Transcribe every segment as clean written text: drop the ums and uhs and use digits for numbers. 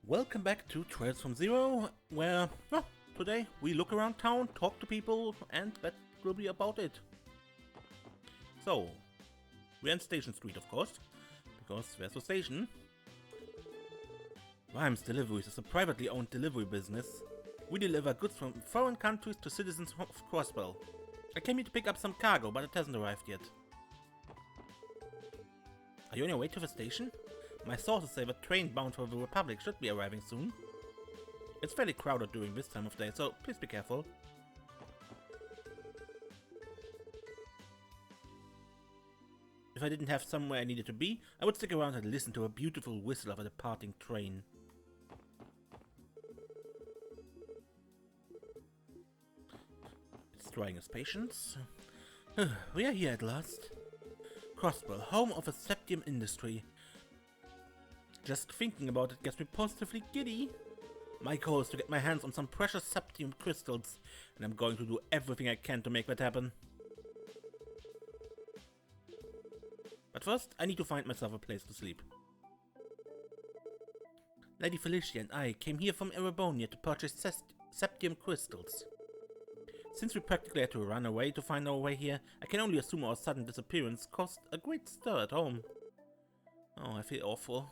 Welcome back to Trails from Zero, where, well, today we look around town, talk to people, and that will be about it. So, we're in Station Street, of course, because there's a station. Rhymes Deliveries is a privately owned delivery business. We deliver goods from foreign countries to citizens of Crossbell. I came here to pick up some cargo, but it hasn't arrived yet. Are you on your way to the station? My sources say the train bound for the Republic should be arriving soon. It's fairly crowded during this time of day, so please be careful. If I didn't have somewhere I needed to be, I would stick around and listen to a beautiful whistle of a departing train. It's trying his patience. We are here at last. Crossbell, home of a septium industry. Just thinking about it gets me positively giddy. My goal is to get my hands on some precious septium crystals, and I'm going to do everything I can to make that happen. But first, I need to find myself a place to sleep. Lady Felicia and I came here from Erebonia to purchase septium crystals. Since we practically had to run away to find our way here, I can only assume our sudden disappearance caused a great stir at home. Oh, I feel awful.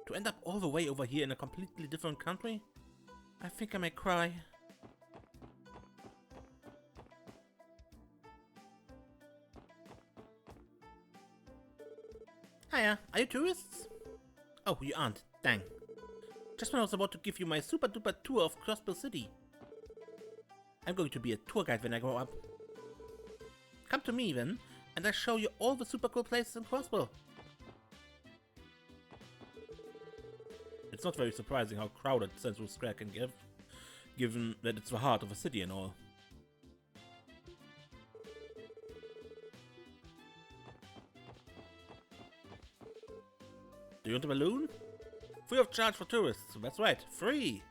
To end up all the way over here in a completely different country? I think I may cry. Hiya, are you tourists? Oh, you aren't. Dang. Just when I was about to give you my super duper tour of Crossbell City. I'm going to be a tour guide when I grow up. Come to me then, and I'll show you all the super cool places in Crossbell. It's not very surprising how crowded Central Square can get, given that it's the heart of a city and all. Do you want a balloon? Free of charge for tourists, that's right, free!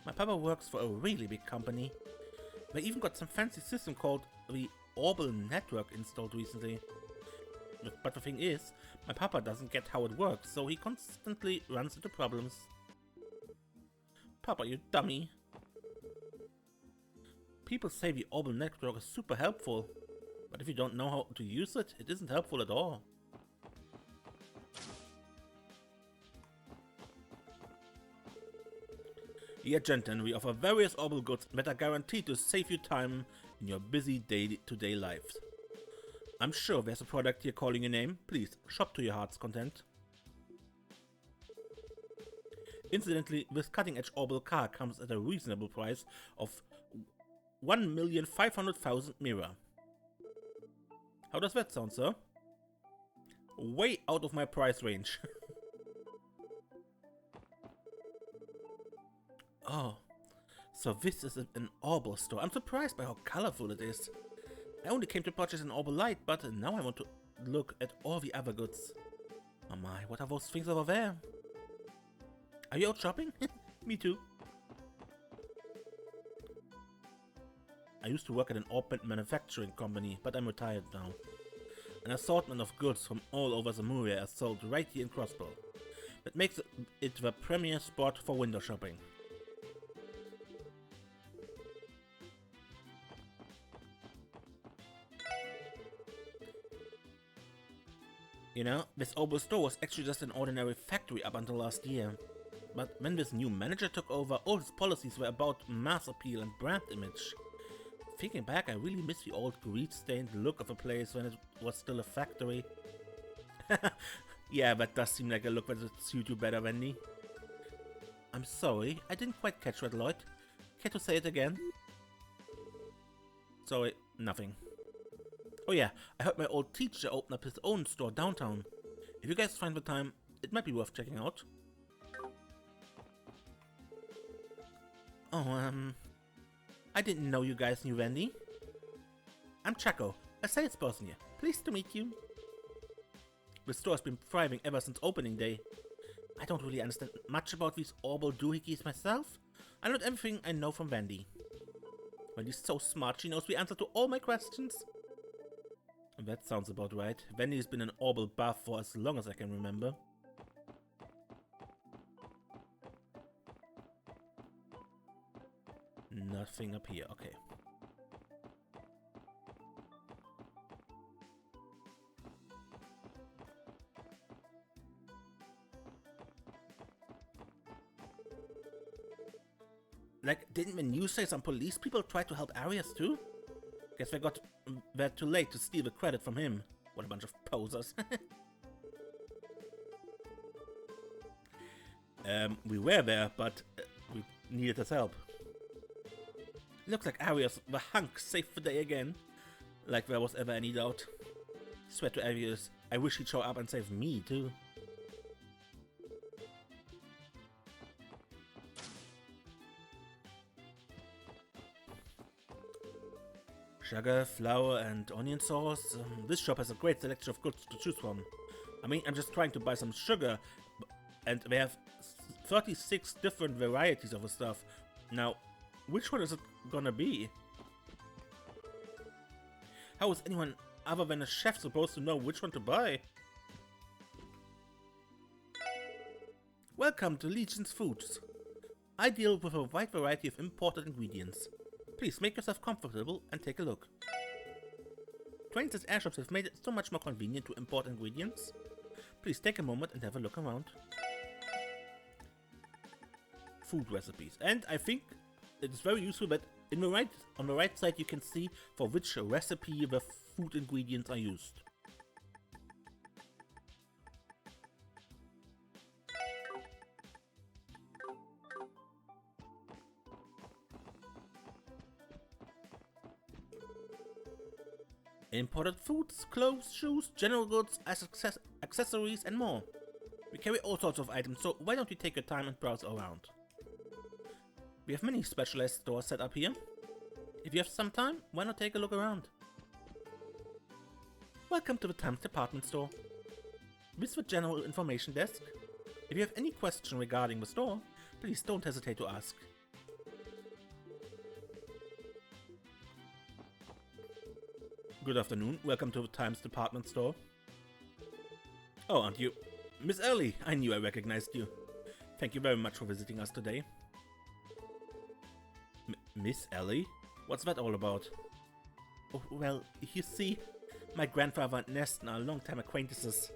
My papa works for a really big company. They even got some fancy system called the Orbital Network installed recently. But the thing is, my papa doesn't get how it works, so he constantly runs into problems. Papa, you dummy. People say the Orbital Network is super helpful, but if you don't know how to use it, it isn't helpful at all. Here at Genten, we offer various orbital goods that are guaranteed to save you time in your busy day-to-day lives. I'm sure there's a product here calling your name. Please, shop to your heart's content. Incidentally, this cutting-edge orbital car comes at a reasonable price of 1,500,000 mira. How does that sound, sir? Way out of my price range. Oh, so this is an orbital store. I'm surprised by how colorful it is. I only came to purchase an orbital light, but now I want to look at all the other goods. Oh my, what are those things over there? Are you out shopping? Me too. I used to work at an orbital manufacturing company, but I'm retired now. An assortment of goods from all over Zamuria are sold right here in Crossbell. That makes it the premier spot for window shopping. You know, this orbital store was actually just an ordinary factory up until last year. But when this new manager took over, all his policies were about mass appeal and brand image. Thinking back, I really miss the old grease-stained look of the place when it was still a factory. Yeah, that does seem like a look that would suit you better, Wendy. I'm sorry, I didn't quite catch that, Lloyd. Care to say it again? Sorry, nothing. Oh yeah, I heard my old teacher open up his own store downtown. If you guys find the time, it might be worth checking out. Oh, I didn't know you guys knew Wendy. I'm Chaco, a salesperson here. Pleased to meet you. The store has been thriving ever since opening day. I don't really understand much about these orbital doohickeys myself. I learned everything I know from Wendy. Wendy's so smart, she knows the answer to all my questions. That sounds about right. Wendy's been an orbital buff for as long as I can remember. Nothing up here, okay. Like, didn't the news say some police people tried to help Arias too? Guess they got there too late to steal the credit from him. What a bunch of posers. We were there, but we needed his help. Looks like Arias, the hunk, saved the day again. Like there was ever any doubt. Swear to Arias, I wish he'd show up and save me too. Sugar, flour, and onion sauce. This shop has a great selection of goods to choose from. I mean, I'm just trying to buy some sugar, and they have 36 different varieties of the stuff. Now, which one is it gonna be? How is anyone other than a chef supposed to know which one to buy? Welcome to Legion's Foods. I deal with a wide variety of imported ingredients. Please make yourself comfortable and take a look. Trains and airships have made it so much more convenient to import ingredients. Please take a moment and have a look around. Food recipes. And I think it's very useful that on the right side you can see for which recipe the food ingredients are used. Imported foods, clothes, shoes, general goods, accessories and more. We carry all sorts of items, so why don't you take your time and browse around? We have many specialized stores set up here. If you have some time, why not take a look around? Welcome to the Times department store. This is the general information desk. If you have any question regarding the store, please don't hesitate to ask. Good afternoon, welcome to the Times department store. Oh, aren't you? Miss Ellie, I knew I recognized you. Thank you very much for visiting us today. Miss Ellie? What's that all about? Oh, well, you see, my grandfather and Neston are long-time acquaintances.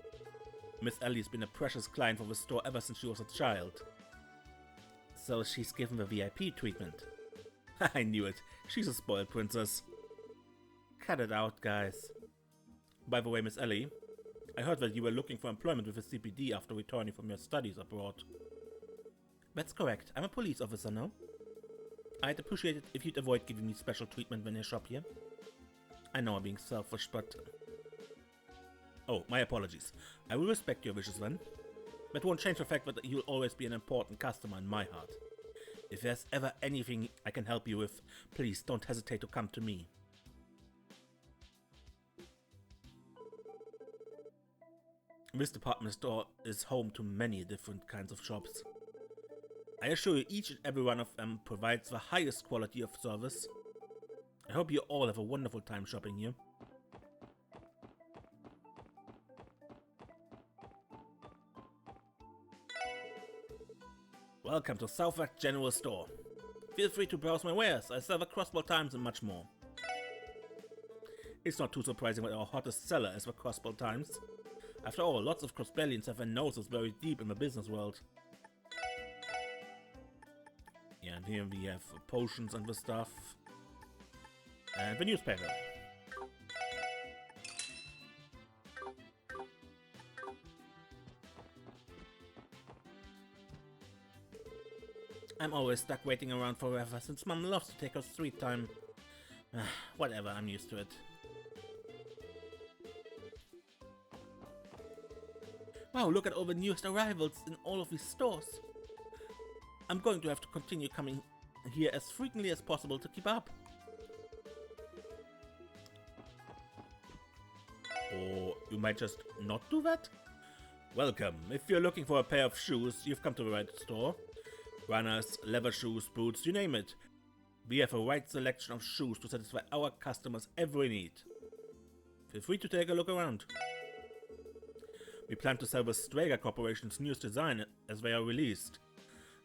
Miss Ellie's been a precious client for the store ever since she was a child. So she's given the VIP treatment. I knew it, she's a spoiled princess. Cut it out, guys. By the way, Miss Ellie, I heard that you were looking for employment with the CPD after returning from your studies abroad. That's correct. I'm a police officer now. I'd appreciate it if you'd avoid giving me special treatment when you shop here. I know I'm being selfish, but... Oh, my apologies. I will respect your wishes then. That won't change the fact that you'll always be an important customer in my heart. If there's ever anything I can help you with, please don't hesitate to come to me. This department store is home to many different kinds of shops. I assure you each and every one of them provides the highest quality of service. I hope you all have a wonderful time shopping here. Welcome to Southwark General Store. Feel free to browse my wares. I serve the Crossbell Times and much more. It's not too surprising that our hottest seller is the Crossbell Times. After all, lots of Crossbellians have their noses very deep in the business world. Yeah, and here we have potions and the stuff. And the newspaper. I'm always stuck waiting around forever, since Mom loves to take her sweet time. Whatever, I'm used to it. Wow, look at all the newest arrivals in all of these stores. I'm going to have to continue coming here as frequently as possible to keep up. Or you might just not do that? Welcome. If you're looking for a pair of shoes, you've come to the right store. Runners, leather shoes, boots, you name it. We have a wide selection of shoes to satisfy our customers' every need. Feel free to take a look around. We plan to sell the Strager Corporation's newest design as they are released.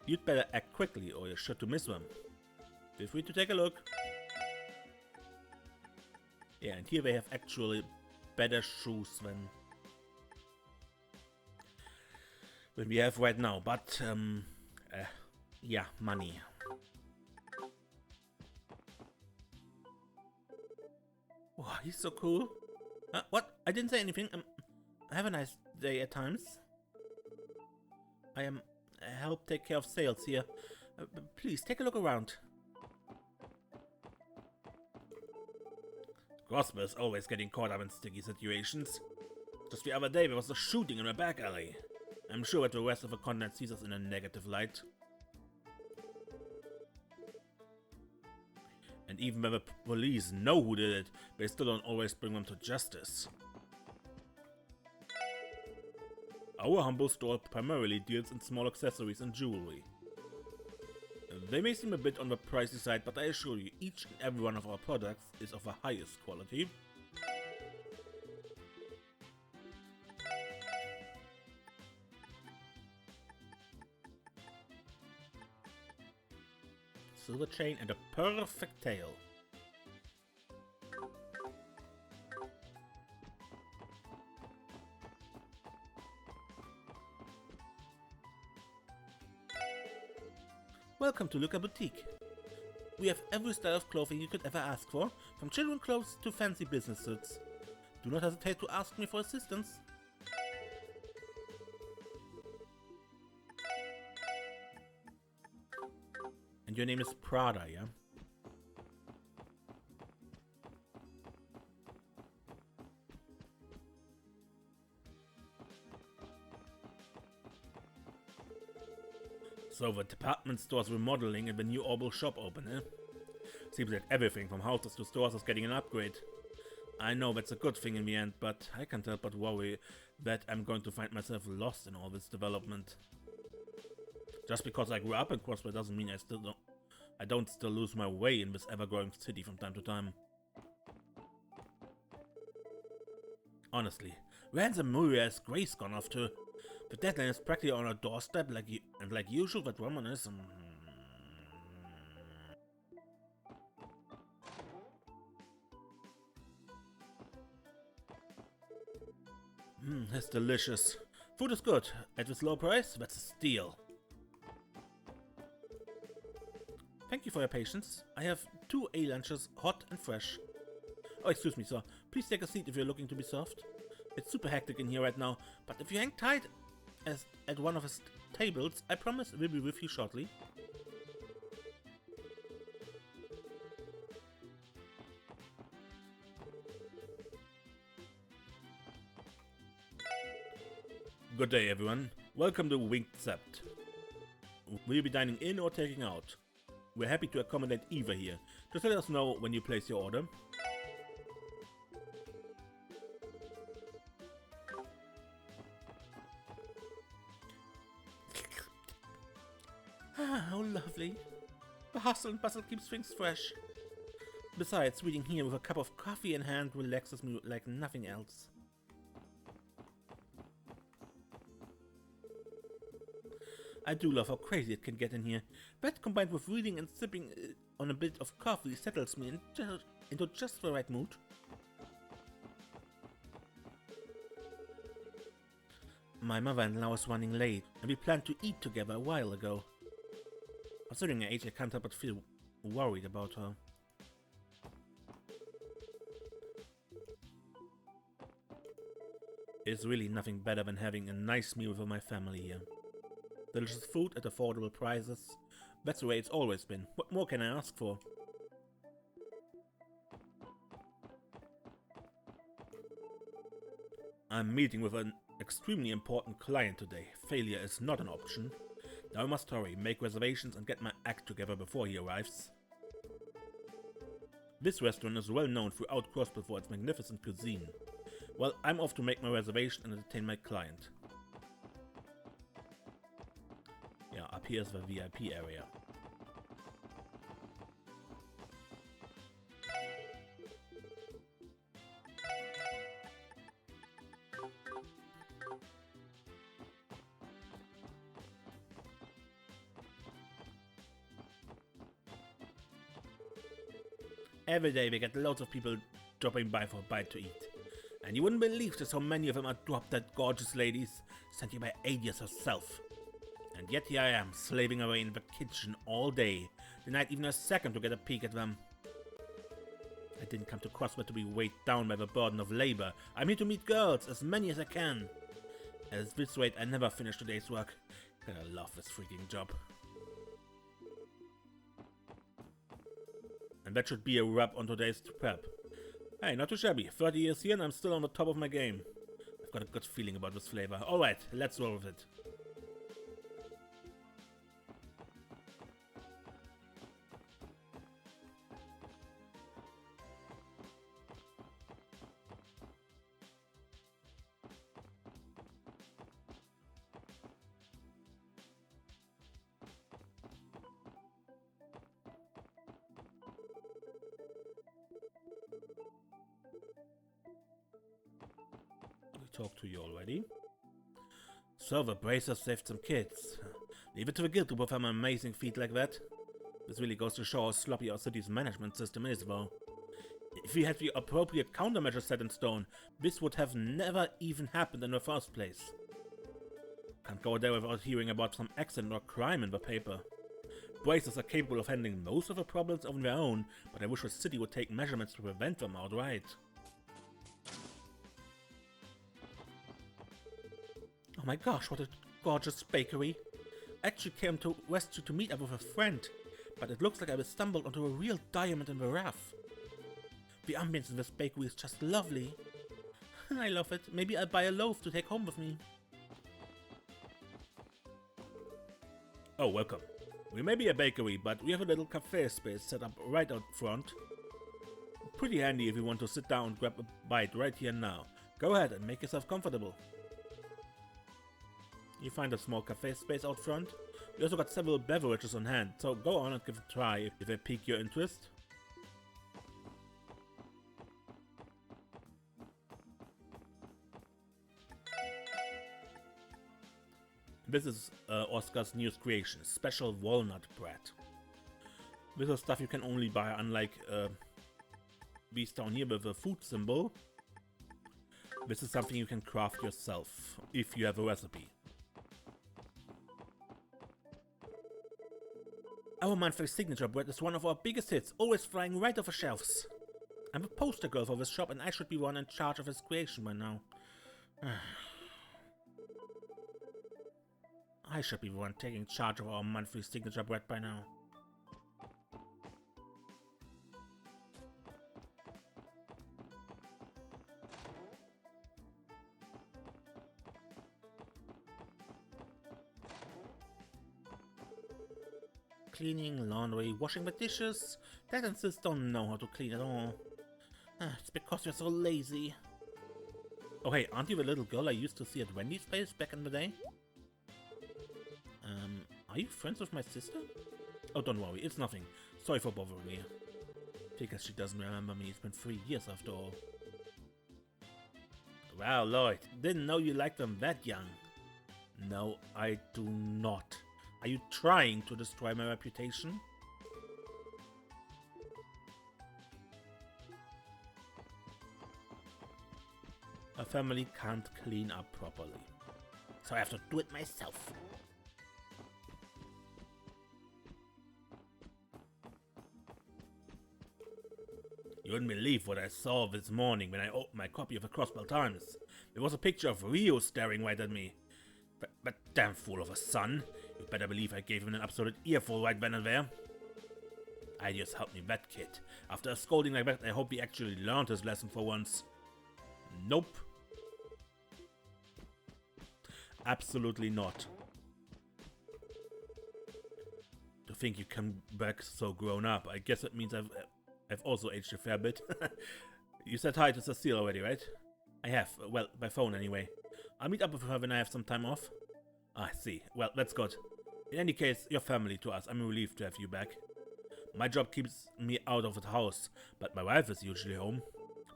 You'd better act quickly or you're sure to miss them. Feel free to take a look. Yeah, and here they have actually better shoes than we have right now, but yeah, money. Wow, he's so cool. What? I didn't say anything. Have a nice day at times. I help take care of sales here. Please take a look around. Crossbell is always getting caught up in sticky situations. Just the other day there was a shooting in a back alley. I'm sure that the rest of the continent sees us in a negative light. And even when the police know who did it, they still don't always bring them to justice. Our humble store primarily deals in small accessories and jewelry. They may seem a bit on the pricey side, but I assure you, each and every one of our products is of the highest quality. Silver chain and a perfect tail. Welcome to Luca Boutique. We have every style of clothing you could ever ask for, from children's clothes to fancy business suits. Do not hesitate to ask me for assistance. And your name is Prada, yeah? So the department store's remodeling and the new Orbital shop open, eh? Seems that everything from houses to stores is getting an upgrade. I know that's a good thing in the end, but I can't help but worry that I'm going to find myself lost in all this development. Just because I grew up in Crossbell doesn't mean I don't still lose my way in this ever-growing city from time to time. Honestly, where's the Muriel's Grace gone off to? The deadline is practically on our doorstep, like usual, but Roman is... It's delicious. Food is good. At this low price, that's a steal. Thank you for your patience. I have 2 A-lunches, hot and fresh. Oh, excuse me, sir. Please take a seat if you're looking to be served. It's super hectic in here right now, but if you hang tight at one of the tables, I promise we'll be with you shortly. Good day, everyone. Welcome to Winged Sept. Will you be dining in or taking out? We're happy to accommodate either here. Just let us know when you place your order. Ah, how lovely. The hustle and bustle keeps things fresh. Besides, reading here with a cup of coffee in hand relaxes me like nothing else. I do love how crazy it can get in here. That combined with reading and sipping on a bit of coffee settles me into just the right mood. My mother-in-law is running late, and we planned to eat together a while ago. Considering her age, I can't help but feel worried about her. It's really nothing better than having a nice meal with my family here. Delicious food at affordable prices. That's the way it's always been. What more can I ask for? I'm meeting with an extremely important client today. Failure is not an option. Now I must hurry, make reservations and get my act together before he arrives. This restaurant is well known throughout Crossbell for its magnificent cuisine. Well, I'm off to make my reservation and entertain my client. Yeah, up here's the VIP area. Every day we get loads of people dropping by for a bite to eat. And you wouldn't believe just how many of them are drop-dead gorgeous ladies sent here by Adius herself. And yet here I am, slaving away in the kitchen all day, denied even a second to get a peek at them. I didn't come to Crossbell to be weighed down by the burden of labor. I'm here to meet girls, as many as I can. At this rate, I never finish today's work. I love this freaking job. And that should be a wrap on today's prep. Hey, not too shabby. 30 years here and I'm still on the top of my game. I've got a good feeling about this flavor. Alright, let's roll with it. Talked to you already. So the Bracer saved some kids. Leave it to the guild to perform an amazing feat like that. This really goes to show how sloppy our city's management system is, though. If we had the appropriate countermeasures set in stone, this would have never even happened in the first place. Can't go there without hearing about some accident or crime in the paper. Bracers are capable of handling most of the problems on their own, but I wish the city would take measurements to prevent them outright. Oh my gosh, what a gorgeous bakery. I actually came to West to meet up with a friend, but it looks like I stumbled onto a real diamond in the rough. The ambience in this bakery is just lovely. I love it. Maybe I'll buy a loaf to take home with me. Oh, welcome. We may be a bakery, but we have a little cafe space set up right out front. Pretty handy if you want to sit down and grab a bite right here and now. Go ahead and make yourself comfortable. You find a small cafe space out front. We also got several beverages on hand, so go on and give it a try if they pique your interest. This is Oscar's newest creation, special walnut bread. This is stuff you can only buy, unlike these down here with a food symbol. This is something you can craft yourself, if you have a recipe. Our monthly signature bread is one of our biggest hits, always flying right off the shelves. I'm a poster girl for this shop and I should be one in charge of its creation by now. I should be the one taking charge of our monthly signature bread by now. Cleaning, laundry, washing the dishes. Dad and sis don't know how to clean at all. It's because you're so lazy. Oh hey, aren't you the little girl I used to see at Wendy's place back in the day? Are you friends with my sister? Oh, don't worry, it's nothing. Sorry for bothering you. Because she doesn't remember me, it's been 3 years after all. Wow, Lloyd, didn't know you liked them that young. No, I do not. Are you trying to destroy my reputation? A family can't clean up properly, so I have to do it myself. You wouldn't believe what I saw this morning when I opened my copy of the Crossbell Times. There was a picture of Rio staring right at me. That damn fool of a son. You better believe I gave him an absolute earful right then and there. I just helped me that kid. After a scolding like that, I hope he actually learned his lesson for once. Nope. Absolutely not. To think you come back so grown up, I guess it means I've also aged a fair bit. You said hi to Cecile already, right? I have, well, by phone anyway. I'll meet up with her when I have some time off. I see. Well, that's good. In any case, you're family to us. I'm relieved to have you back. My job keeps me out of the house, but my wife is usually home.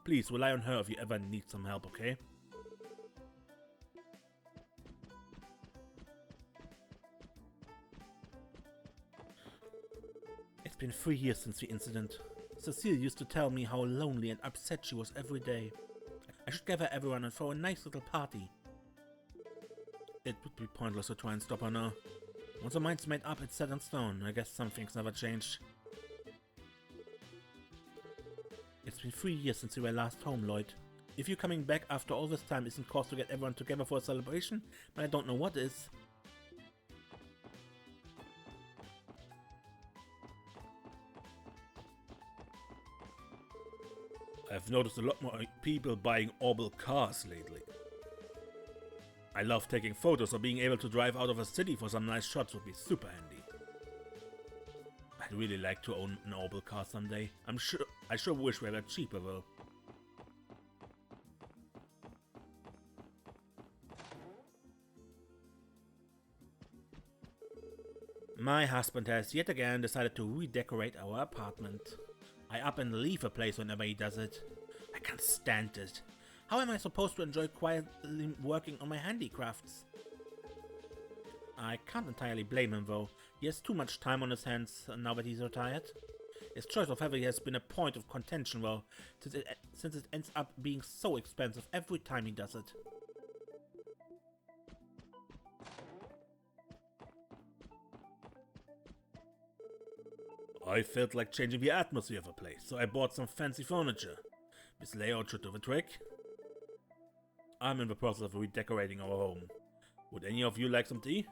Please rely on her if you ever need some help, okay? It's been 3 years since the incident. Cecile used to tell me how lonely and upset she was every day. I should gather everyone and throw a nice little party. It would be pointless to try and stop her now. Once her mind's made up, it's set in stone. I guess some things never change. It's been 3 years since you were last home, Lloyd. If you coming back after all this time isn't cause to get everyone together for a celebration, then I don't know what is. I've noticed a lot more people buying orbital cars lately. I love taking photos, so being able to drive out of a city for some nice shots would be super handy. I'd really like to own an orbital car someday. I sure wish they were cheaper though. My husband has yet again decided to redecorate our apartment. I up and leave the place whenever he does it. I can't stand it. How am I supposed to enjoy quietly working on my handicrafts? I can't entirely blame him though. He has too much time on his hands now that he's retired. His choice of heavy has been a point of contention though, since it ends up being so expensive every time he does it. I felt like changing the atmosphere of the place, so I bought some fancy furniture. This layout should do the trick. I'm in the process of redecorating our home. Would any of you like some tea?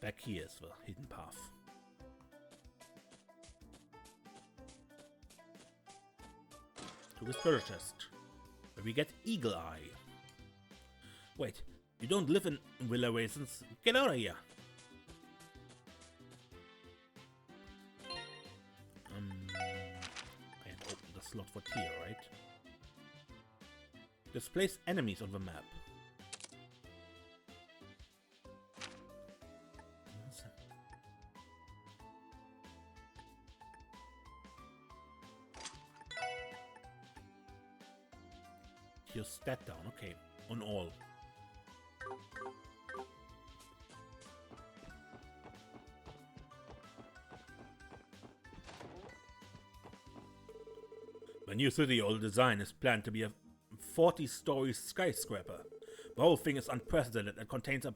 Back here is the hidden path. To this treasure chest, where we get Eagle Eye. Wait, you don't live in Villa Raisins? Get out of here! I have opened the slot for tier, right? Displace enemies on the map. Your stat down, okay, on all. The new city hall design is planned to be a 40-story skyscraper. The whole thing is unprecedented and contains a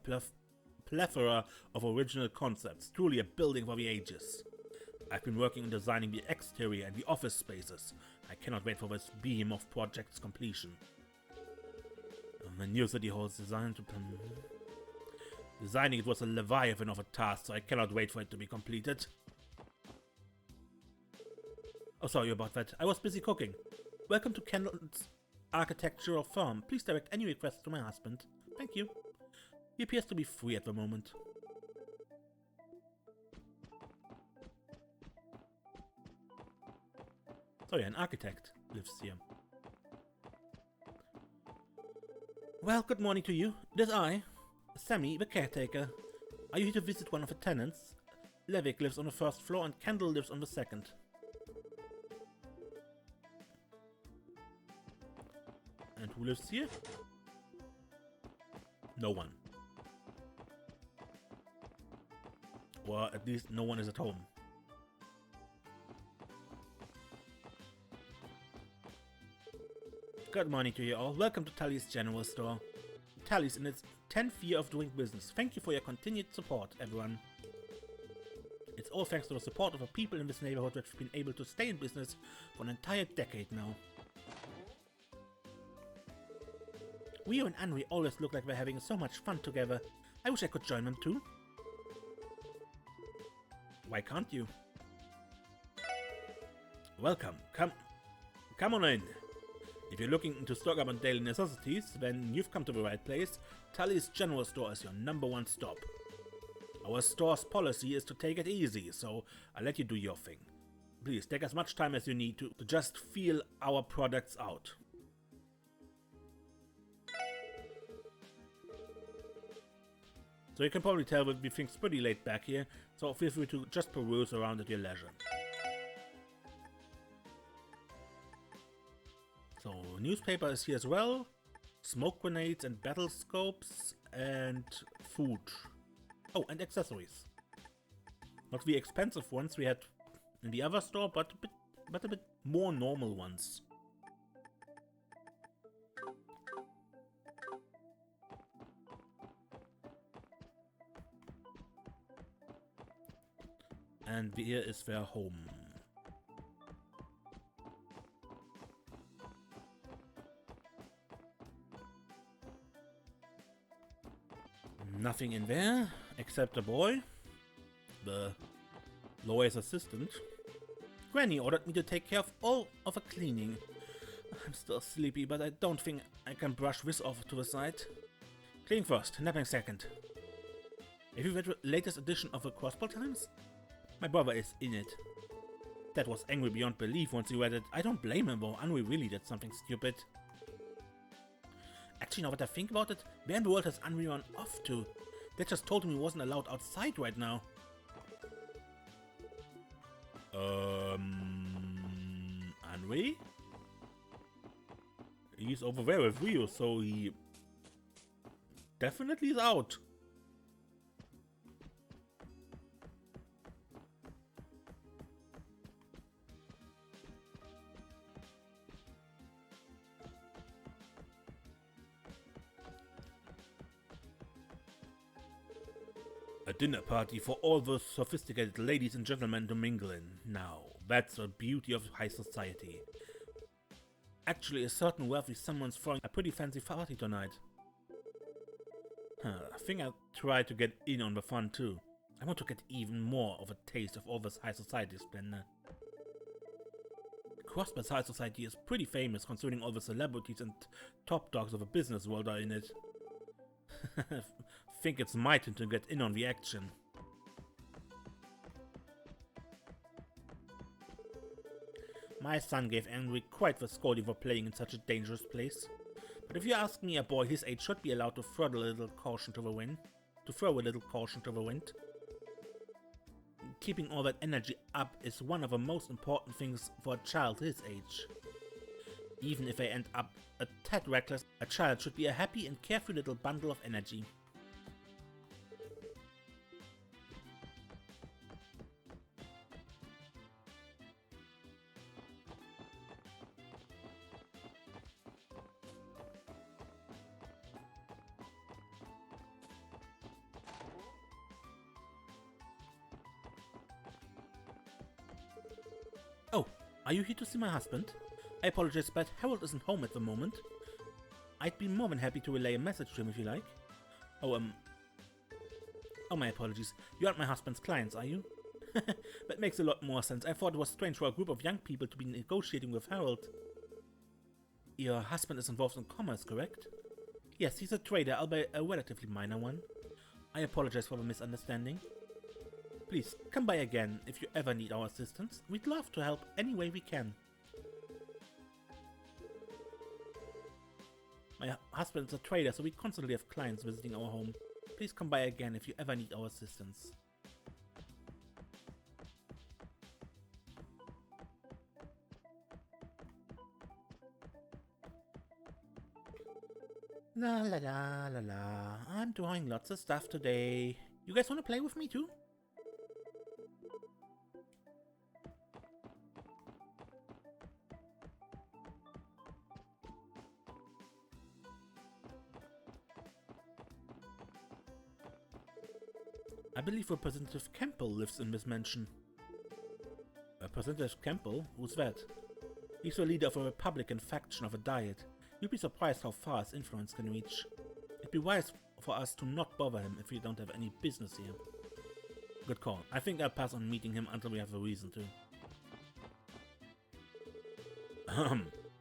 plethora of original concepts, truly a building for the ages. I've been working on designing the exterior and the office spaces. I cannot wait for this behemoth project's completion. The new city hall is designed to... Designing it was a leviathan of a task, so I cannot wait for it to be completed. Oh, sorry about that. I was busy cooking. Welcome to Kendall's architectural firm. Please direct any requests to my husband. Thank you. He appears to be free at the moment. Sorry, an architect lives here. Well, good morning to you. It is I, Sammy, the caretaker. Are you here to visit one of the tenants? Levick lives on the first floor and Kendall lives on the second. And who lives here? No one. Or at least no one is at home. Good morning to you all. Welcome to Tully's General Store. Tully's in its 10th year of doing business. Thank you for your continued support, everyone. It's all thanks to the support of the people in this neighborhood that we've been able to stay in business for an entire decade now. Rio and Anri always look like they're having so much fun together. I wish I could join them too. Why can't you? Welcome. Come on in. If you're looking to stock up on daily necessities, then you've come to the right place. Tully's General Store is your #1 stop. Our store's policy is to take it easy, so I'll let you do your thing. Please take as much time as you need to just feel our products out. So you can probably tell that things pretty laid back here, so feel free to just peruse around at your leisure. So newspaper is here as well. Smoke grenades and battle scopes and food. Oh, and accessories. Not the expensive ones we had in the other store, but a bit more normal ones. And here is their home. Nothing in there except a boy, the LoH's assistant. Granny ordered me to take care of all of the cleaning. I'm still sleepy, but I don't think I can brush this off to the side. Cleaning first, napping second. Have you read the latest edition of the Crossbell Times? My brother is in it. Dad was angry beyond belief once he read it. I don't blame him though, Henry really did something stupid. Actually, now that I think about it, where in the world has Henry run off to? Dad just told him he wasn't allowed outside right now. Henry? He's over there with Rio, so he definitely is out. A dinner party for all those sophisticated ladies and gentlemen to mingle in. Now, that's the beauty of high society. Actually, a certain wealthy someone's throwing a pretty fancy party tonight. I think I'll try to get in on the fun too. I want to get even more of a taste of all this high society splendor. Crossbell's high society is pretty famous considering all the celebrities and top dogs of the business world are in it. Think it's my turn to get in on the action. My son gave Henry quite the scolding for playing in such a dangerous place. But if you ask me, a boy his age should be allowed to throw a little caution to the wind. Keeping all that energy up is one of the most important things for a child his age. Even if they end up a tad reckless, a child should be a happy and carefree little bundle of energy. Oh, are you here to see my husband? I apologize, but Harold isn't home at the moment. I'd be more than happy to relay a message to him if you like. Oh, my apologies. You aren't my husband's clients, are you? That makes a lot more sense. I thought it was strange for a group of young people to be negotiating with Harold. Your husband is involved in commerce, correct? Yes, he's a trader, albeit a relatively minor one. I apologize for the misunderstanding. Please, come by again if you ever need our assistance. We'd love to help any way we can. My husband is a trader, so we constantly have clients visiting our home. Please come by again if you ever need our assistance. La la la la la. I'm doing lots of stuff today. You guys want to play with me too? I believe Representative Campbell lives in this mansion. Representative Campbell? Who's that? He's the leader of a Republican faction of a Diet. You'd be surprised how far his influence can reach. It'd be wise for us to not bother him if we don't have any business here. Good call. I think I'll pass on meeting him until we have a reason to.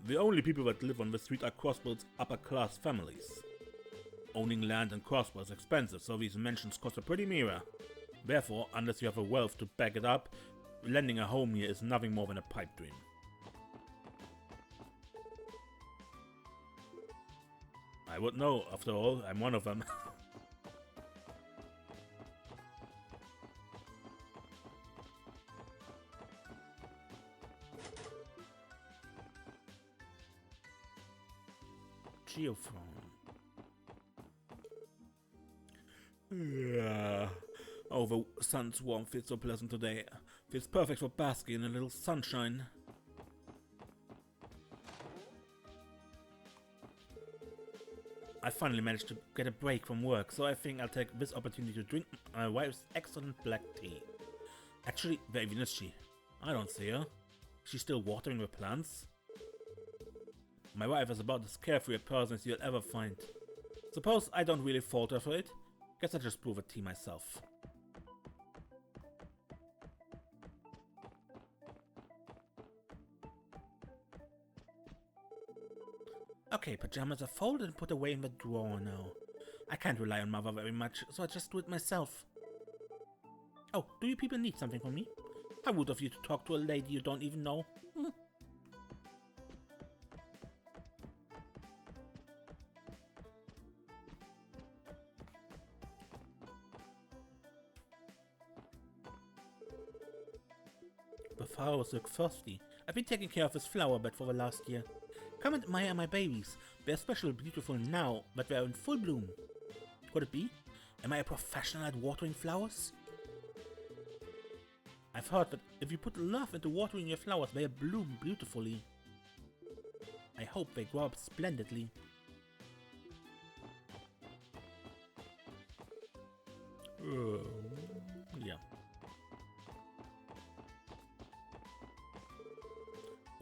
The only people that live on the street are Crossbell's upper-class families. Owning land in Crossbell is expensive, so these mansions cost a pretty mirror. Therefore, unless you have a wealth to back it up, lending a home here is nothing more than a pipe dream. I would know, after all, I'm one of them. geophone. Yeah. Oh, the sun's warmth feels so pleasant today. Feels perfect for basking in a little sunshine. I finally managed to get a break from work, so I think I'll take this opportunity to drink my wife's excellent black tea. Actually, where even is she? I don't see her. She's still watering the plants? My wife is about as carefree a person as you'll ever find. Suppose I don't really falter for it. Guess I'll just brew the tea myself. Okay, pajamas are folded and put away in the drawer now. I can't rely on Mother very much, so I just do it myself. Oh, do you people need something from me? How rude of you to talk to a lady you don't even know. The flowers look thirsty. I've been taking care of this flower bed for the last year. Come and admire my babies. They're especially beautiful now, but they're in full bloom. Could it be? Am I a professional at watering flowers? I've heard that if you put love into watering your flowers, they bloom beautifully. I hope they grow up splendidly. Yeah.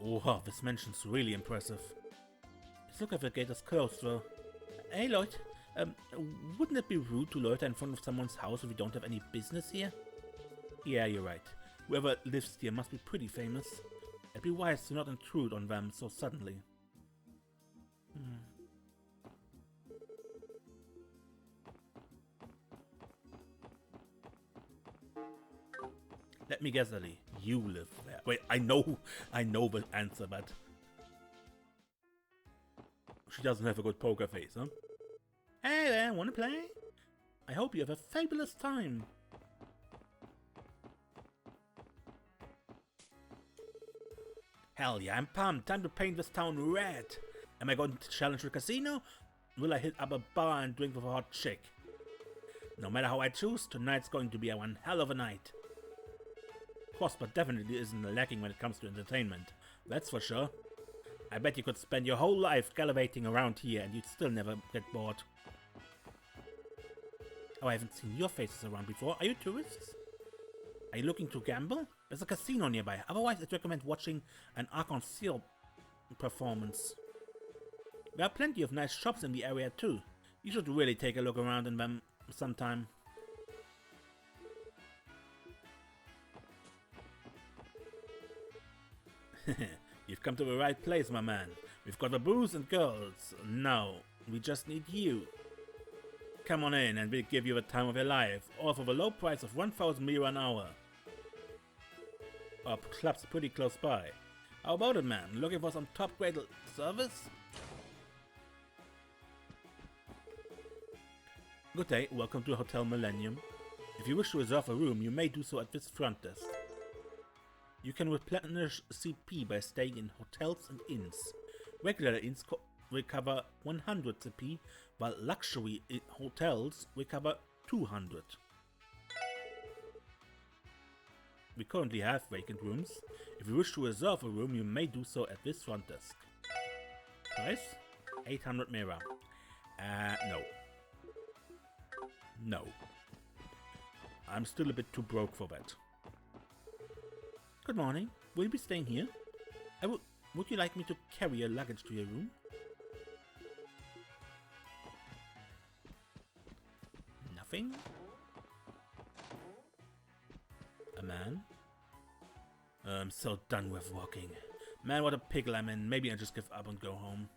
Oh, wow, this mansion's really impressive. Let's look at the gate is closed though. Hey Lloyd, wouldn't it be rude to loiter in front of someone's house if we don't have any business here? Yeah, you're right. Whoever lives here must be pretty famous. It'd be wise to not intrude on them so suddenly. Let me guess, Ali. You live there. Wait, I know the answer, but she doesn't have a good poker face, huh? Hey there, wanna play? I hope you have a fabulous time. Hell yeah, I'm pumped. Time to paint this town red. Am I going to challenge the casino? Will I hit up a bar and drink with a hot chick? No matter how I choose, tonight's going to be one hell of a night. Crossbell definitely isn't lacking when it comes to entertainment, that's for sure. I bet you could spend your whole life gallivanting around here and you'd still never get bored. Oh, I haven't seen your faces around before. Are you tourists? Are you looking to gamble? There's a casino nearby, otherwise I'd recommend watching an Arc-en-Ciel performance. There are plenty of nice shops in the area too. You should really take a look around in them sometime. You've come to the right place, my man. We've got the booze and girls. Now, we just need you. Come on in and we'll give you the time of your life, all for the low price of 1,000 mira an hour. Our club's pretty close by. How about it, man? Looking for some top-grade service? Good day, welcome to Hotel Millennium. If you wish to reserve a room, you may do so at this front desk. You can replenish CP by staying in hotels and inns. Regular inns recover 100 CP, while luxury hotels recover 200. We currently have vacant rooms. If you wish to reserve a room, you may do so at this front desk. Price? 800 mira. No. No. I'm still a bit too broke for that. Good morning. Will you be staying here? Would you like me to carry your luggage to your room? Nothing? A man? I'm so done with walking. Man, what a pickle I'm in. Maybe I just give up and go home.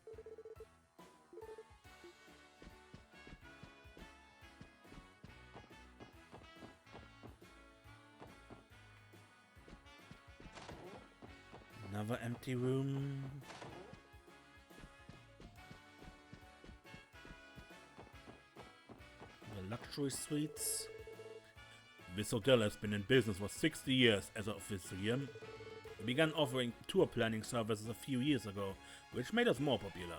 Another empty room. The luxury suites. This hotel has been in business for 60 years as of this year. We began offering tour planning services a few years ago, which made us more popular.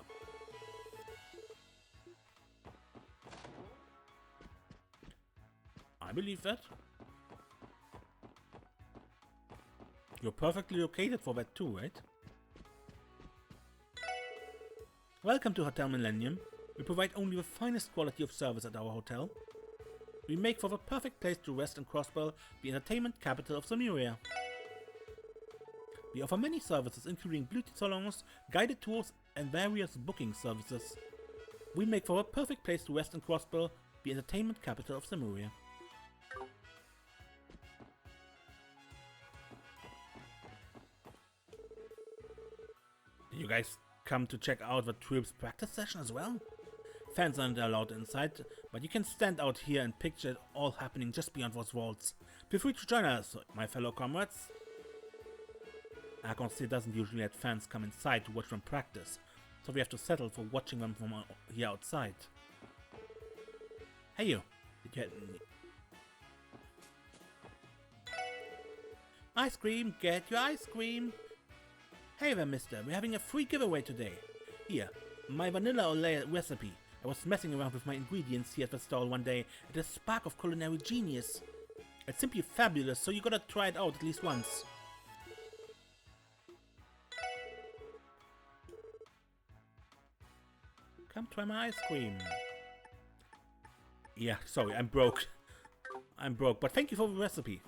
I believe that. You're perfectly located for that too, right? Welcome to Hotel Millennium. We provide only the finest quality of service at our hotel. We make for the perfect place to rest in Crossbell, the entertainment capital of Samaria. We offer many services including beauty salons, guided tours and various booking services. We make for a perfect place to rest in Crossbell, the entertainment capital of Samaria. Did you guys come to check out the troops practice session as well? Fans aren't allowed inside, but you can stand out here and picture it all happening just beyond those walls. Feel free to join us, my fellow comrades. Archon doesn't usually let fans come inside to watch them practice, so we have to settle for watching them from here outside. Hey you! Did you get ice cream? Get your ice cream! Hey there, mister, we're having a free giveaway today. Here, my vanilla olea recipe. I was messing around with my ingredients here at the stall one day at a spark of culinary genius. It's simply fabulous, so you gotta try it out at least once. Come try my ice cream. Yeah, sorry, I'm broke. I'm broke, but thank you for the recipe.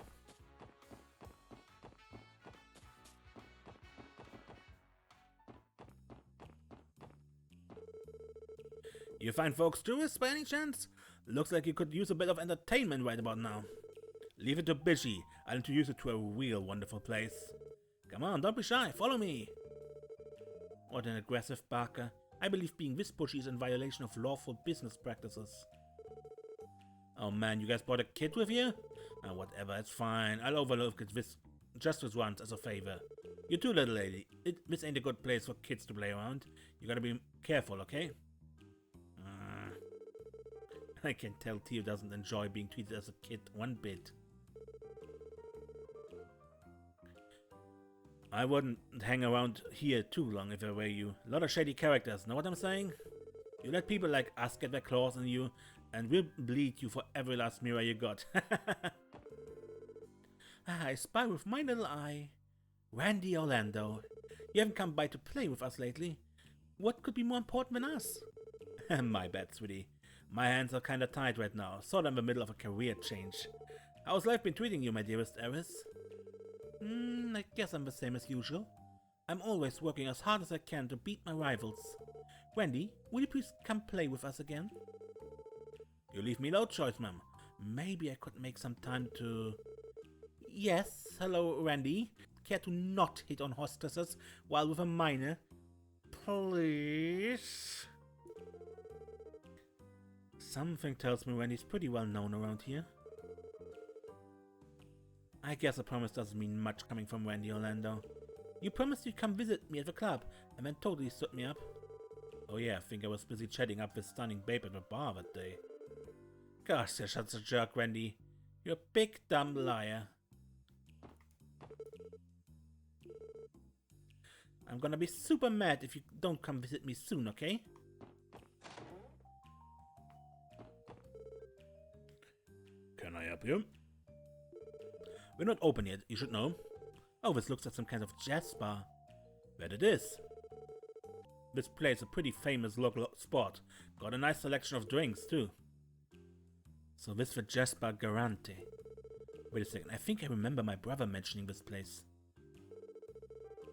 You fine folks tourists by any chance? Looks like you could use a bit of entertainment right about now. Leave it to Bishy. I'll introduce you to a real wonderful place. Come on, don't be shy, follow me. What an aggressive barker. I believe being this pushy is in violation of lawful business practices. Oh man, you guys brought a kid with you? Oh, whatever, it's fine. I'll overlook it just this once as a favor. You too, little lady. This ain't a good place for kids to play around. You gotta be careful, okay? I can tell Theo doesn't enjoy being treated as a kid one bit. I wouldn't hang around here too long if I were you. A lot of shady characters, know what I'm saying? You let people like us get their claws on you, and we'll bleed you for every last mirror you got. I spy with my little eye. Randy Orlando. You haven't come by to play with us lately. What could be more important than us? My bad, sweetie. My hands are kinda tied right now, sort of in the middle of a career change. How's life been treating you, my dearest Eris? I guess I'm the same as usual. I'm always working as hard as I can to beat my rivals. Wendy, will you please come play with us again? You leave me no choice, ma'am. Maybe I could make some time to... Yes, hello, Randy. Care to not hit on hostesses while with a minor? Please? Something tells me Randy's pretty well known around here. I guess a promise doesn't mean much coming from Randy Orlando. You promised you'd come visit me at the club, and then totally stood me up. Oh yeah, I think I was busy chatting up with stunning babe at the bar that day. Gosh, you're such a jerk, Randy. You're a big dumb liar. I'm gonna be super mad if you don't come visit me soon, okay? Can I help you? We're not open yet, you should know. Oh, this looks like some kind of jazz bar. That it is. This place is a pretty famous local spot. Got a nice selection of drinks, too. So this the jazz bar Garante. Wait a second, I think I remember my brother mentioning this place.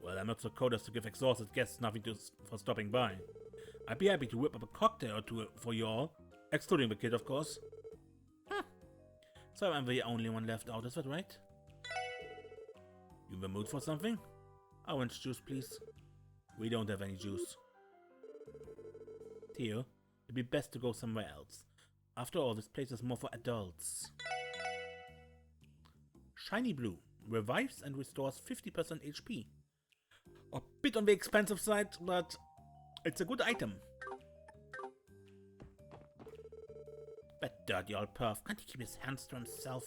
Well, I'm not so cold as to give exhausted guests nothing for stopping by. I'd be happy to whip up a cocktail or two for you all. Excluding the kid, of course. Huh. So I'm the only one left out, is that right? You in the mood for something? Orange juice, please. We don't have any juice. Theo, it'd be best to go somewhere else. After all, this place is more for adults. Shiny Blue. Revives and restores 50% HP. A bit on the expensive side, but it's a good item. That dirty old perf, can't he keep his hands to himself?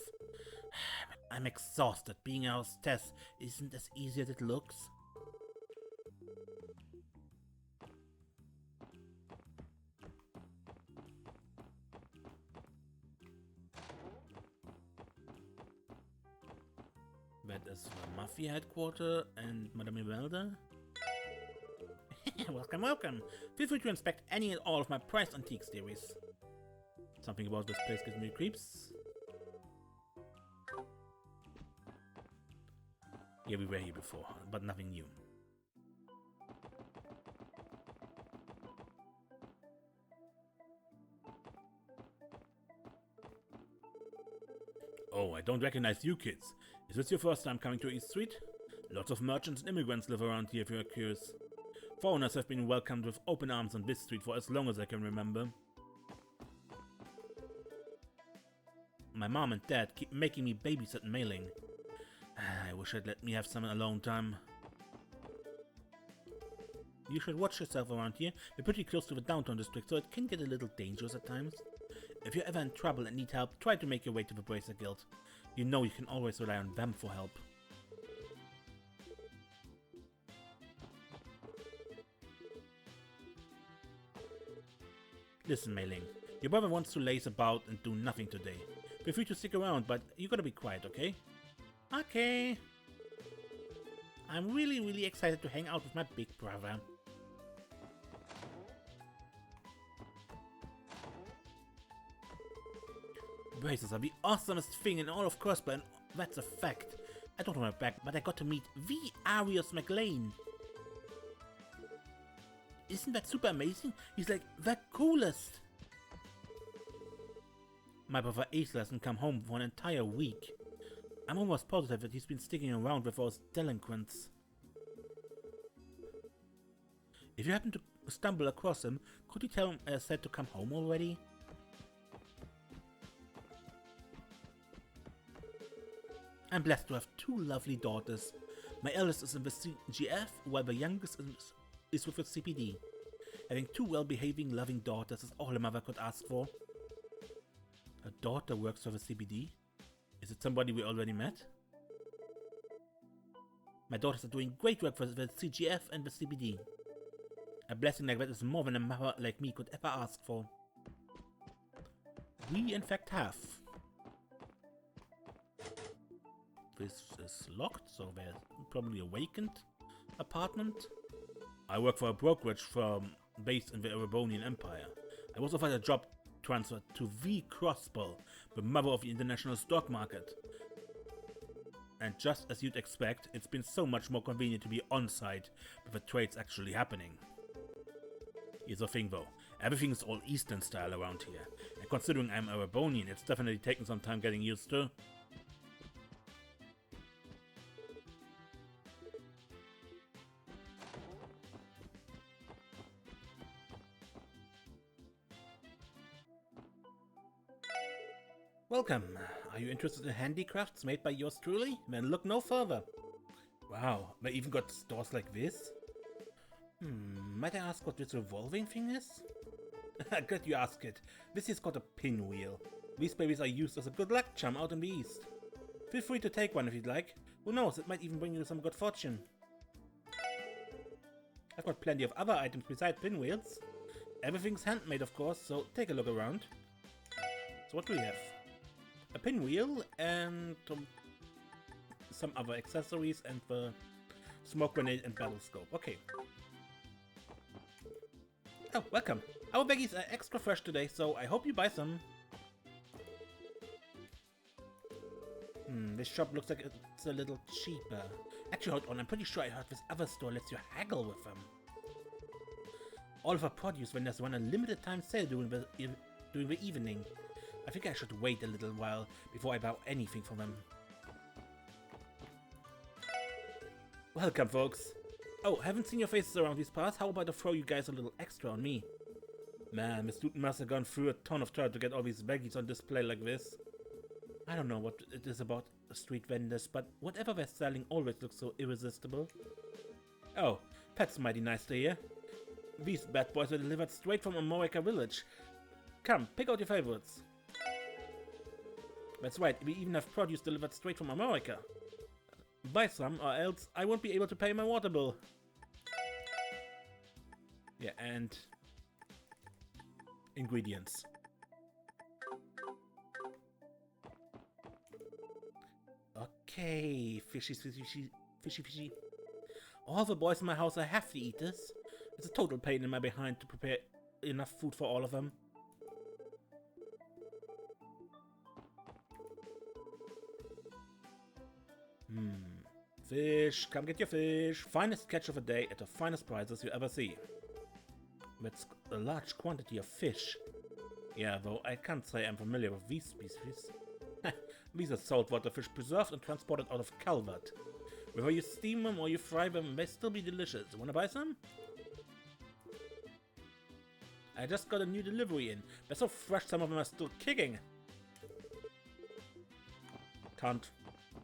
I'm exhausted. Being a hostess isn't as easy as it looks. That is the Mafia headquarters and Madame Imelda. Welcome, welcome. Feel free to inspect any and all of my prized antiques theories. Something about this place gives me creeps. Yeah, we were here before, but nothing new. Oh, I don't recognize you kids. Is this your first time coming to East Street? Lots of merchants and immigrants live around here if you're curious. Foreigners have been welcomed with open arms on this street for as long as I can remember. My mom and dad keep making me babysit mailing. I wish they'd let me have some alone time. You should watch yourself around here. We're pretty close to the downtown district, so it can get a little dangerous at times. If you're ever in trouble and need help, try to make your way to the Bracer Guild. You know you can always rely on them for help. Listen, Mei-Ling. Your brother wants to laze about and do nothing today. Feel free to stick around, but you gotta be quiet, okay? Okay. I'm really excited to hang out with my big brother. Braces are the awesomest thing in all of Crossbell, and that's a fact. I don't know my back, but I got to meet the Arius McLean. Isn't that super amazing? He's like the coolest. My brother Ace hasn't come home for an entire week. I'm almost positive that he's been sticking around with those delinquents. If you happen to stumble across him, could you tell him I said to come home already? I'm blessed to have two lovely daughters. My eldest is in the CGF, while the youngest is with the CPD. Having two well-behaving, loving daughters is all a mother could ask for. Her daughter works for the CPD? Is it somebody we already met? My daughters are doing great work for the CGF and the CPD. A blessing like that is more than a mother like me could ever ask for. We in fact have. This is locked, so there's probably a vacant apartment. I work for a brokerage firm based in the Erebonian Empire. I was offered a job transfer to the Crossbell, the mother of the international stock market. And just as you'd expect, it's been so much more convenient to be on-site with the trades actually happening. Here's the thing though, everything is all Eastern style around here, and considering I'm Erebonian, it's definitely taken some time getting used to. Welcome. Are you interested in handicrafts made by yours truly? Then look no further. Wow, they even got stores like this? Might I ask what this revolving thing is? Good you ask it. This is called a pinwheel. These babies are used as a good luck charm out in the east. Feel free to take one if you'd like. Who knows, it might even bring you some good fortune. I've got plenty of other items besides pinwheels. Everything's handmade of course, so take a look around. So what do we have? A pinwheel and some other accessories and the smoke grenade and battle scope. Okay. Oh, welcome. Our baggies are extra fresh today, so I hope you buy some. This shop looks like it's a little cheaper. Actually, hold on, I'm pretty sure I heard this other store lets you haggle with them. All of our produce vendors run a limited time sale during the evening. I think I should wait a little while before I buy anything from them. Welcome, folks. Oh, haven't seen your faces around these parts. How about I throw you guys a little extra on me? Man, Miss Newton must have gone through a ton of trouble to get all these baggies on display like this. I don't know what it is about street vendors, but whatever they're selling always looks so irresistible. Oh, that's mighty nice to hear. These bad boys are delivered straight from Amorica Village. Come, pick out your favorites. That's right, we even have produce delivered straight from America. Buy some, or else I won't be able to pay my water bill. Yeah, and ingredients. Okay, fishy, fishy, fishy, fishy, fishy. All the boys in my house are hefty eaters. It's a total pain in my behind to prepare enough food for all of them. Fish, come get your fish. Finest catch of the day at the finest prices you ever see. That's a large quantity of fish. Yeah, though I can't say I'm familiar with these species. These are saltwater fish preserved and transported out of Calvert. Whether you steam them or you fry them, they still be delicious. Wanna buy some? I just got a new delivery in. They're so fresh, some of them are still kicking. Can't.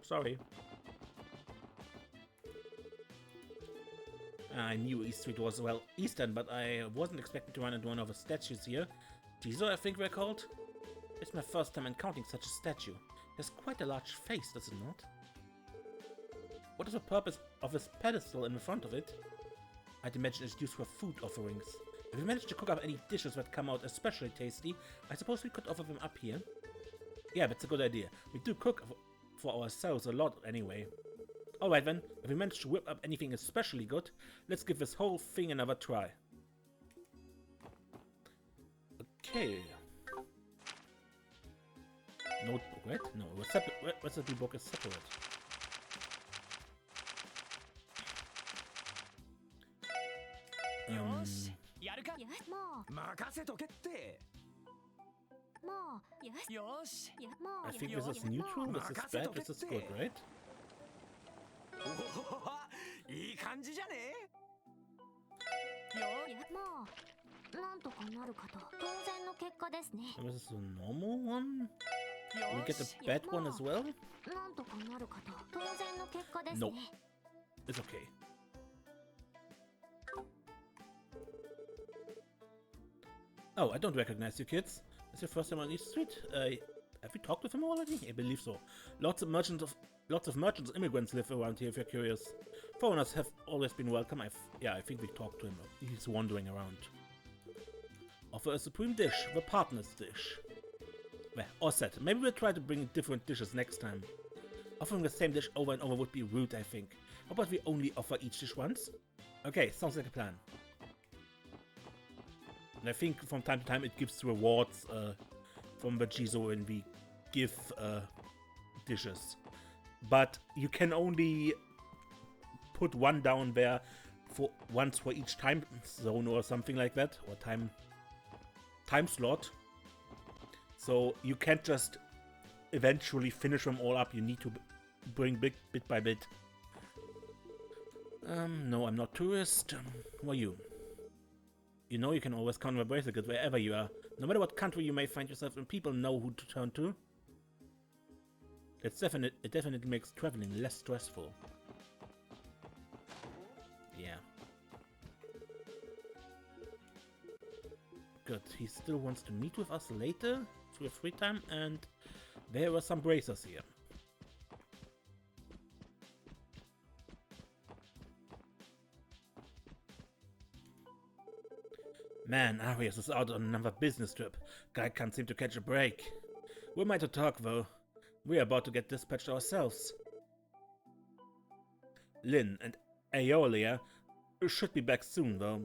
Sorry. I knew East Street was, well, Eastern, but I wasn't expecting to run into one of the statues here. Tiso, I think they're called. It's my first time encountering such a statue. It has quite a large face, does it not? What is the purpose of this pedestal in the front of it? I'd imagine it's used for food offerings. If we manage to cook up any dishes that come out especially tasty, I suppose we could offer them up here. Yeah, that's a good idea. We do cook for ourselves a lot anyway. Alright then, if we manage to whip up anything especially good, let's give this whole thing another try. Okay. Notebook, right? No, recipe book is separate. I think this is neutral, this is bad, this is good, right? And this is a normal one? We get a bad one as well? No. It's okay. Oh, I don't recognize you kids. Is your first time on East Street? Have we talked with him already? I believe so. Lots of merchants, immigrants live around here if you're curious. Foreigners have always been welcome. I think we talked to him. He's wandering around. Offer a supreme dish, the partner's dish. Well, all set. Maybe we'll try to bring different dishes next time. Offering the same dish over and over would be rude, I think. How about we only offer each dish once? Okay, sounds like a plan. And I think from time to time it gives rewards from the Jizo when we give dishes. But you can only put one down there for once for each time zone or something like that, or time slot. So you can't just eventually finish them all up. You need to bring bit by bit. No, I'm not tourist. Who are you? You know you can always count my bracelet wherever you are. No matter what country you may find yourself in, people know who to turn to. It definitely makes traveling less stressful. Yeah. Good. He still wants to meet with us later through a free time, and there were some bracers here. Man, Arias is out on another business trip. Guy can't seem to catch a break. Who am I to talk, though? We're about to get dispatched ourselves. Lynn and Aeolia should be back soon, though.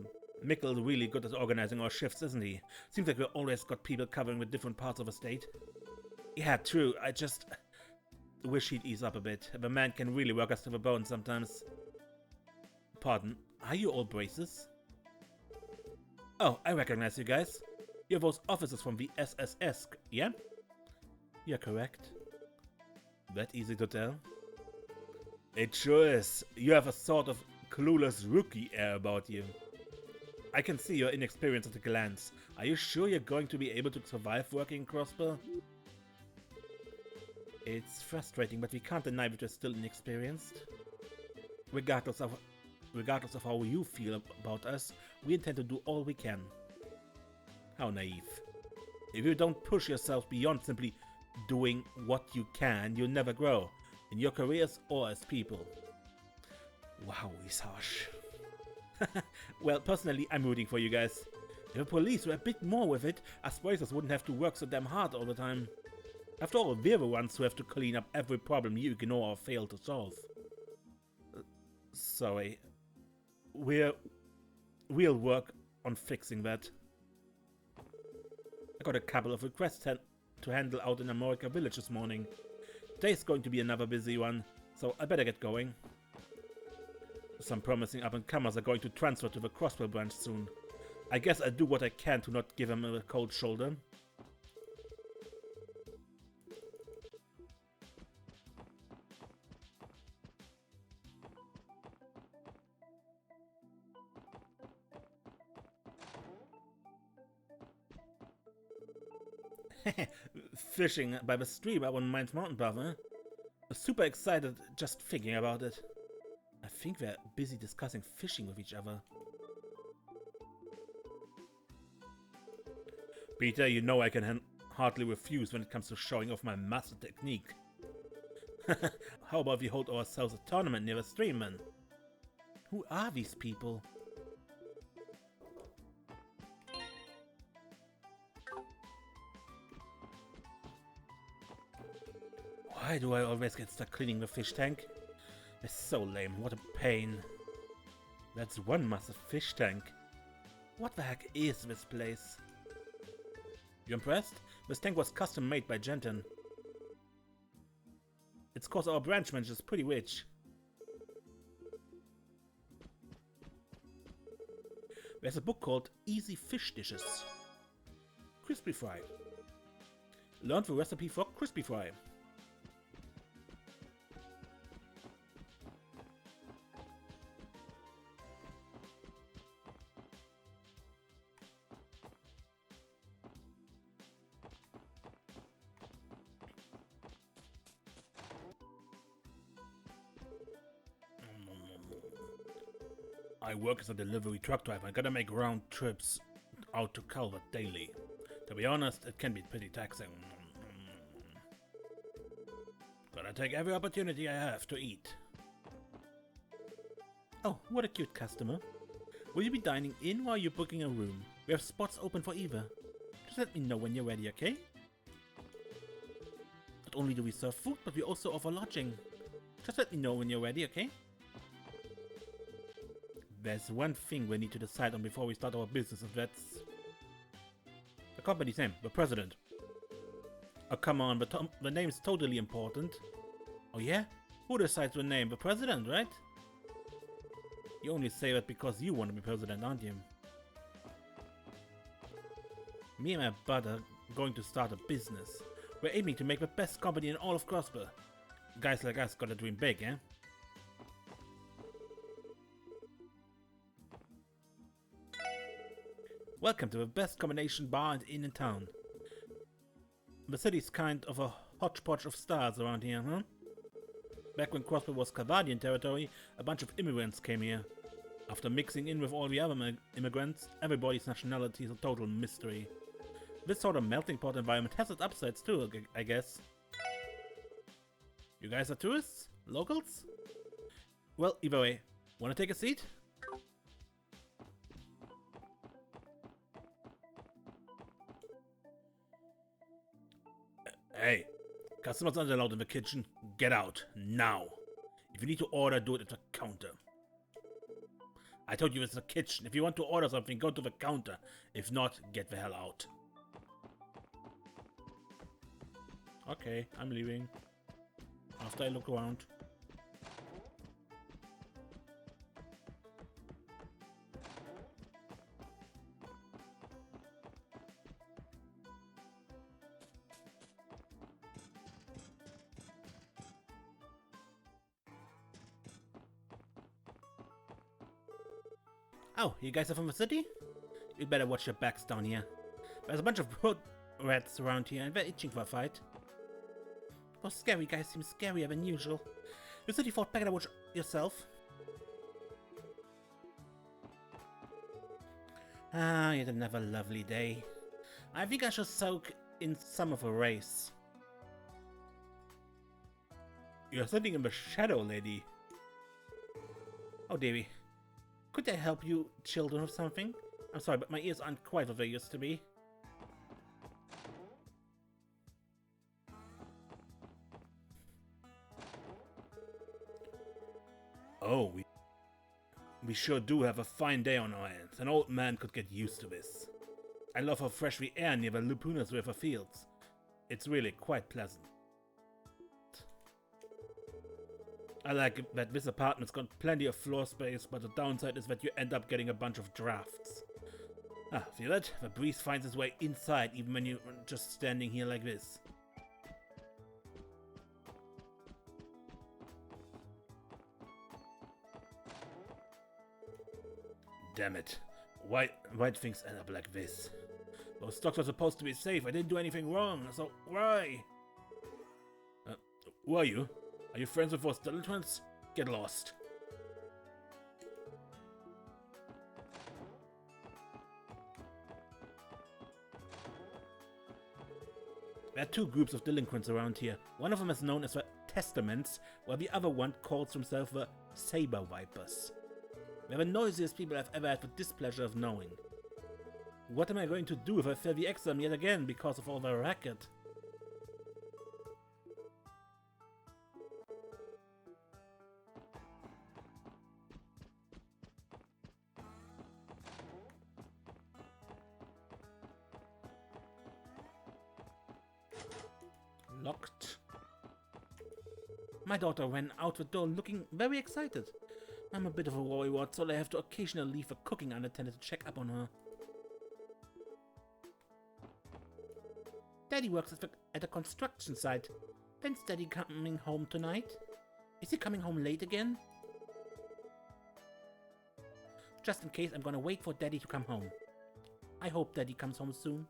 Mikkel's really good at organizing our shifts, isn't he? Seems like we've always got people covering with different parts of the state. Yeah, true. I just wish he'd ease up a bit. The man can really work us to the bone sometimes. Pardon, are you all braces? Oh, I recognize you guys. You're those officers from the SSS, yeah? You're correct. That easy to tell? It sure is. You have a sort of clueless rookie air about you. I can see your inexperience at a glance. Are you sure you're going to be able to survive working in Crossbell? It's frustrating, but we can't deny that you're still inexperienced. Regardless of how you feel about us, we intend to do all we can. How naive. If you don't push yourself beyond simply doing what you can, you'll never grow, in your careers or as people. Wow, he's harsh. Well, personally, I'm rooting for you guys. If the police were a bit more with it, us bracers wouldn't have to work so damn hard all the time. After all, we're the ones who have to clean up every problem you ignore or fail to solve. Sorry. We'll work on fixing that. I got a couple of requests to handle out in America Village this morning. Today's going to be another busy one, so I better get going. Some promising up-and-comers are going to transfer to the Crossbell branch soon. I guess I'll do what I can to not give them a cold shoulder. Fishing by the stream up on Mines Mountain, brother. Super excited just thinking about it. I think they're busy discussing fishing with each other. Peter, you know I can hardly refuse when it comes to showing off my master technique. How about we hold ourselves a tournament near the stream, man? Who are these people? Why do I always get stuck cleaning the fish tank? It's so lame, what a pain. That's one massive fish tank. What the heck is this place? You impressed? This tank was custom made by Jenton. It's cause our branch manager is pretty rich. There's a book called Easy Fish Dishes. Crispy fry. Learn the recipe for crispy fry. I work as a delivery truck driver. I gotta make round trips out to Calvert daily. To be honest, it can be pretty taxing. Gotta take every opportunity I have to eat. Oh, what a cute customer. Will you be dining in or are you booking a room? We have spots open for either. Just let me know when you're ready, okay? Not only do we serve food, but we also offer lodging. Just let me know when you're ready, okay? There's one thing we need to decide on before we start our business, and that's the company's name, the president. Oh, come on, the name's totally important. Oh yeah? Who decides the name? The president, right? You only say that because you want to be president, aren't you? Me and my brother are going to start a business. We're aiming to make the best company in all of Crossbell. Guys like us gotta dream big, eh? Welcome to the best combination bar and inn in town. The city's kind of a hodgepodge of stars around here, huh? Back when Crossbell was Cavadian territory, a bunch of immigrants came here. After mixing in with all the other immigrants, everybody's nationality is a total mystery. This sort of melting pot environment has its upsides too, I guess. You guys are tourists? Locals? Well, either way, wanna take a seat? Hey, customers aren't allowed in the kitchen. Get out, now. If you need to order, do it at the counter. I told you it's a kitchen. If you want to order something, go to the counter. If not, get the hell out. Okay, I'm leaving. After I look around. Oh, you guys are from the city? You'd better watch your backs down here. There's a bunch of road rats around here and they're itching for a fight. Those scary guys seem scarier than usual. You said you fought back and watch yourself. Ah, you had another lovely day. I think I should soak in some of a race. You're sitting in the shadow, lady. Oh, dearie. Could I help you children with something? I'm sorry, but my ears aren't quite what they used to be. Oh, we sure do have a fine day on our hands. An old man could get used to this. I love how fresh the air near the Lupunas River fields. It's really quite pleasant. I like that this apartment's got plenty of floor space, but the downside is that you end up getting a bunch of drafts. Ah, feel it? The breeze finds its way inside even when you're just standing here like this. Damn it. Why things end up like this? Those stocks are supposed to be safe. I didn't do anything wrong, so why? Who are you? Are you friends with those delinquents? Get lost. There are two groups of delinquents around here. One of them is known as the Testaments, while the other one calls himself the Saber Vipers. They're the noisiest people I've ever had the displeasure of knowing. What am I going to do if I fail the exam yet again because of all the racket? Locked. My daughter ran out the door looking very excited. I'm a bit of a worrywart, so I have to occasionally leave the cooking unattended to check up on her. Daddy works at a construction site. When's Daddy coming home tonight? Is he coming home late again? Just in case, I'm gonna wait for Daddy to come home. I hope Daddy comes home soon.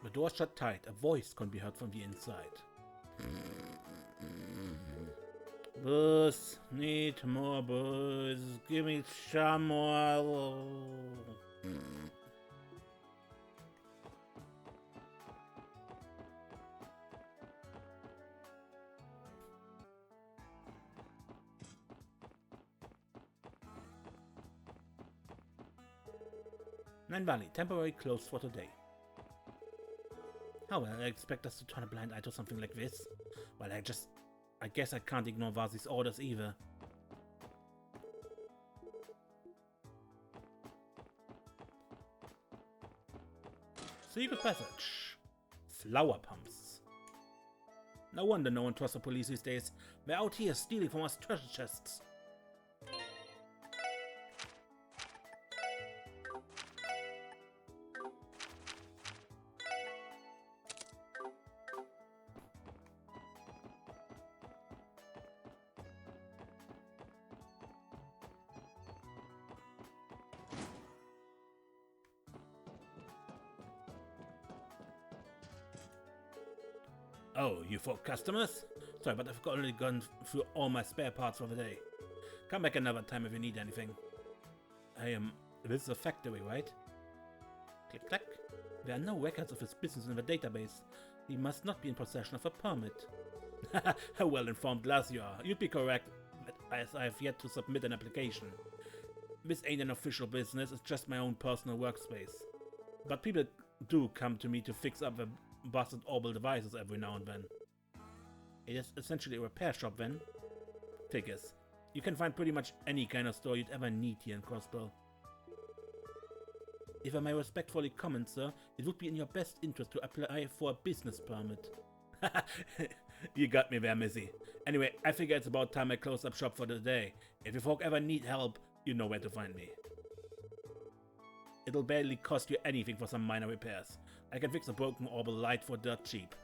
The door shut tight. A voice can be heard from the inside. Booze. Need more booze. Give me some more. Nine Valley, temporarily closed for today. How well, I expect us to turn a blind eye to something like this. Well, I guess I can't ignore Vazi's orders either. Secret passage. Flower pumps. No wonder no one trusts the police these days. They're out here stealing from us treasure chests. Oh, you folk customers? Sorry, but I've already gone through all my spare parts for the day. Come back another time if you need anything. This is a factory, right? Click, clack. There are no records of his business in the database. He must not be in possession of a permit. How well informed lass you are. You'd be correct, as I have yet to submit an application. This ain't an official business, it's just my own personal workspace. But people do come to me to fix up the busted orbital devices every now and then. It is essentially a repair shop then. Figures. You can find pretty much any kind of store you'd ever need here in Crossbell. If I may respectfully comment, sir, it would be in your best interest to apply for a business permit. You got me there, Missy. Anyway, I figure it's about time I close up shop for the day. If you folk ever need help, you know where to find me. It'll barely cost you anything for some minor repairs. I can fix a broken orbital light for dirt cheap.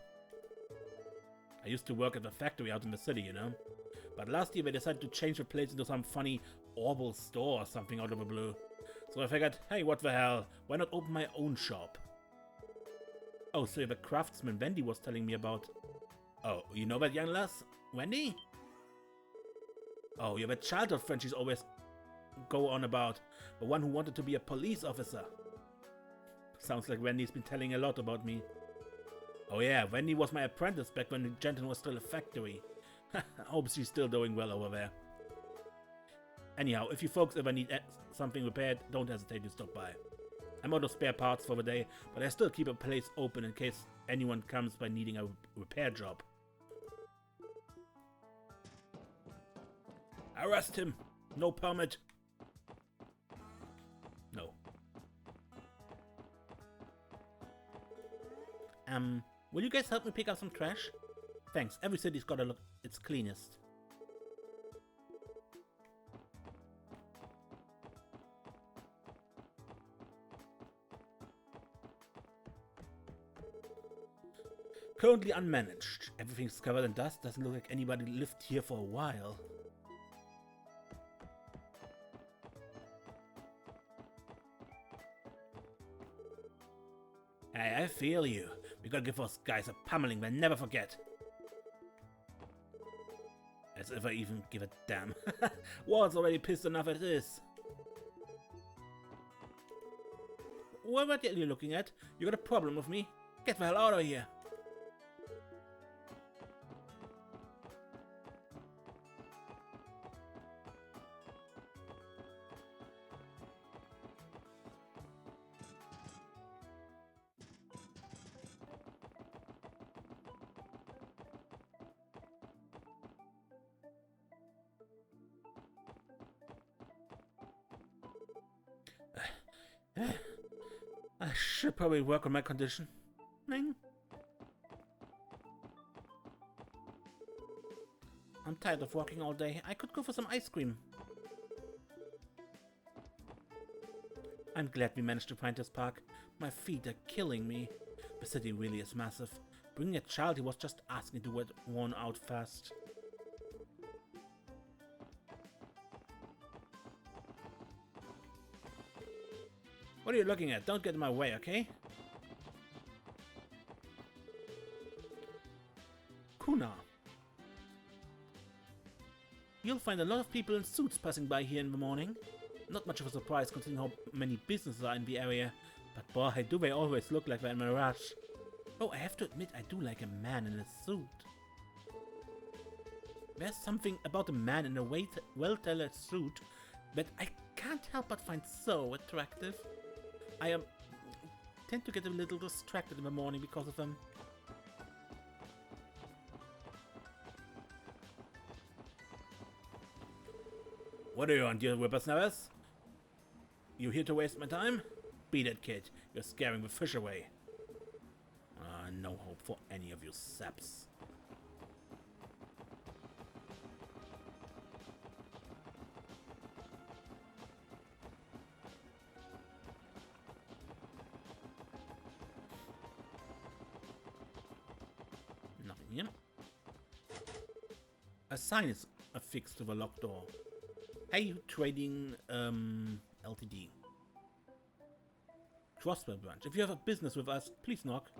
I used to work at the factory out in the city, you know. But last year they decided to change the place into some funny orbital store or something out of the blue. So I figured, hey, what the hell, why not open my own shop? Oh, so you're the craftsman Wendy was telling me about. Oh, you know that young lass? Wendy? Oh, you're the childhood friend she's always go on about. The one who wanted to be a police officer. Sounds like Wendy's been telling a lot about me. Oh yeah, Wendy was my apprentice back when the Genton was still a factory. I hope she's still doing well over there. Anyhow, if you folks ever need something repaired, don't hesitate to stop by. I'm out of spare parts for the day, but I still keep a place open in case anyone comes by needing a repair job. Arrest him! No permit! No. Will you guys help me pick up some trash? Thanks, every city's gotta look its cleanest. Currently unmanaged. Everything's covered in dust. Doesn't look like anybody lived here for a while. Hey, I feel you. We gotta give those guys a pummeling they'll never forget. As if I even give a damn. Ward's already pissed enough as it is. What are you looking at? You got a problem with me? Get the hell out of here. I should probably work on my conditioning. I'm tired of walking all day. I could go for some ice cream. I'm glad we managed to find this park. My feet are killing me. The city really is massive. Bringing a child he was just asking to get worn out fast. What are you looking at? Don't get in my way, okay? Kuna. You'll find a lot of people in suits passing by here in the morning. Not much of a surprise considering how many businesses are in the area. But boy, do they always look like they're in a rush. Oh, I have to admit I do like a man in a suit. There's something about a man in a well-tailored suit that I can't help but find so attractive. I tend to get a little distracted in the morning because of them. What are you on, dear whippersnappers? You here to waste my time? Beat it, kid. You're scaring the fish away. No hope for any of you saps. Nothing here. A sign is affixed to the locked door. Hey, trading Ltd. Crossbell branch. If you have a business with us, please knock.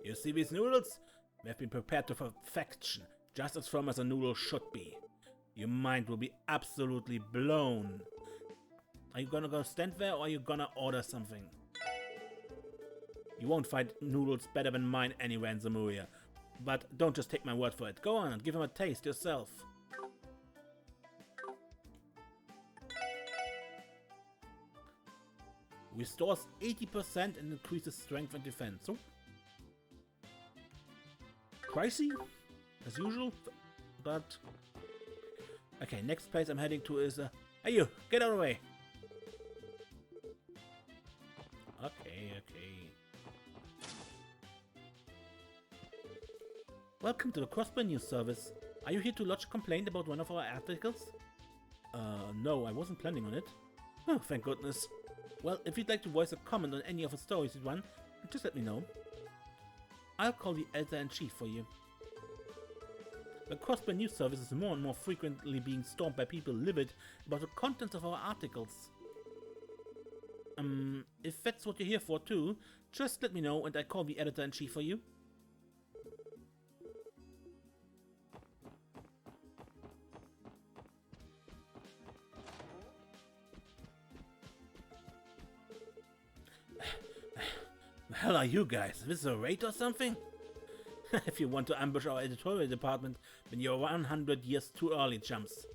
You see these noodles? They've been prepared to perfection, just as firm as a noodle should be. Your mind will be absolutely blown. Are you gonna go stand there or are you gonna order something? You won't find noodles better than mine anywhere in Zemuria. But don't just take my word for it. Go on and give him a taste yourself. Restores 80% and increases strength and defense. So pricey, as usual, but okay. Next place I'm heading to is hey you, get out of the way. Okay. Welcome to the Crossbell News Service. Are you here to lodge a complaint about one of our articles? No, I wasn't planning on it. Oh, thank goodness. Well, if you'd like to voice a comment on any of the stories you run, just let me know. I'll call the editor-in-chief for you. The Crossbell News Service is more and more frequently being stormed by people livid about the contents of our articles. If that's what you're here for too, just let me know and I'll call the editor-in-chief for you. The hell are you guys? Is this a raid or something? If you want to ambush our editorial department, then you're 100 years too early, chumps.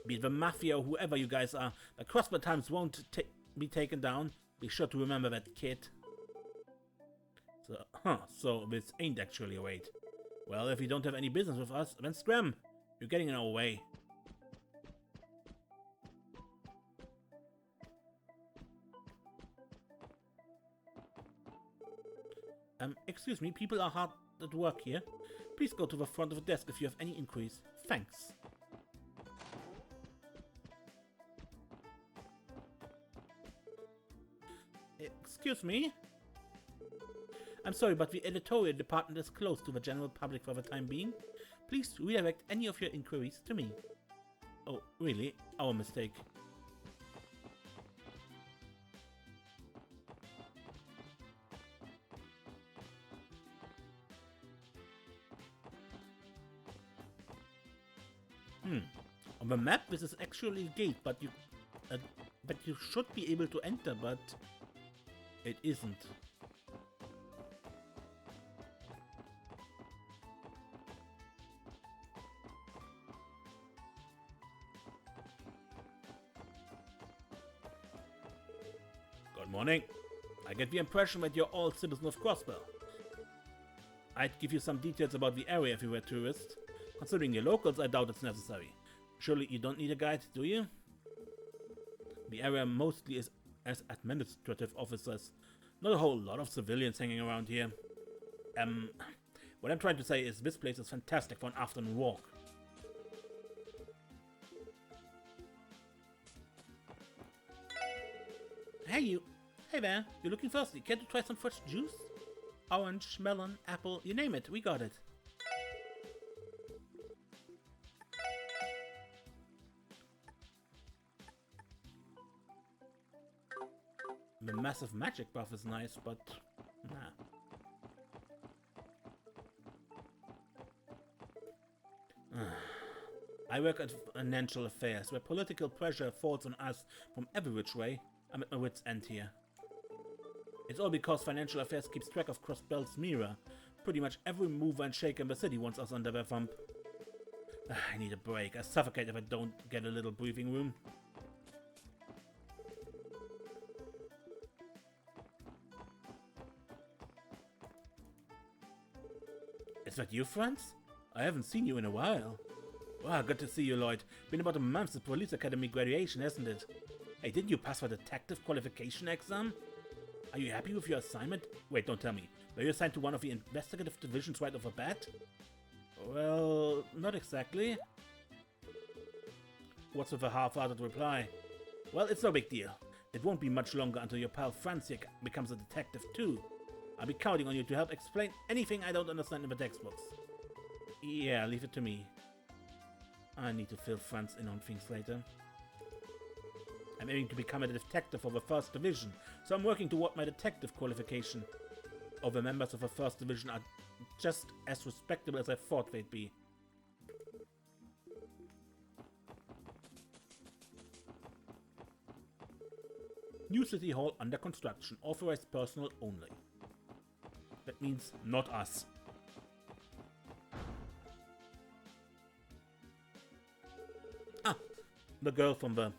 Be it the Mafia or whoever you guys are, the Crossbell Times won't be taken down. Be sure to remember that, kid. So this ain't actually a raid. Well, if you don't have any business with us, then scram! You're getting in our way. Excuse me, people are hard at work here. Please go to the front of the desk if you have any inquiries. Thanks. Excuse me? I'm sorry, but the editorial department is closed to the general public for the time being. Please redirect any of your inquiries to me. Oh, really? Our mistake. On the map, this is actually a gate, but you should be able to enter, but it isn't. Good morning. I get the impression that you're all citizens of Crossbell. I'd give you some details about the area if you were tourists. Considering you're locals, I doubt it's necessary. Surely you don't need a guide, do you? The area mostly is as administrative officers. Not a whole lot of civilians hanging around here. What I'm trying to say is this place is fantastic for an afternoon walk. Hey you! Hey there! You're looking thirsty. Care to try some fresh juice? Orange, melon, apple, you name it, we got it. The massive magic buff is nice, but nah. I work at financial affairs, where political pressure falls on us from every which way. I'm at my wit's end here. It's all because financial affairs keeps track of Crossbell's mirror. Pretty much every mover and shaker in the city wants us under their thumb. I need a break. I suffocate if I don't get a little breathing room. Is that you, Franz? I haven't seen you in a while. Wow, good to see you, Lloyd. Been about a month since Police Academy graduation, hasn't it? Hey, didn't you pass the detective qualification exam? Are you happy with your assignment? Wait, don't tell me. Were you assigned to one of the investigative divisions right off the bat? Well, not exactly. What's with a half-hearted reply? Well, it's no big deal. It won't be much longer until your pal Franz here becomes a detective too. I'll be counting on you to help explain anything I don't understand in the textbooks. Yeah, leave it to me. I need to fill Franz in on things later. I'm aiming to become a detective of the 1st Division, so I'm working toward my detective qualification. All the members of the 1st Division are just as respectable as I thought they'd be. New City Hall under construction, authorized personnel only. That means not us. Ah, the girl from the...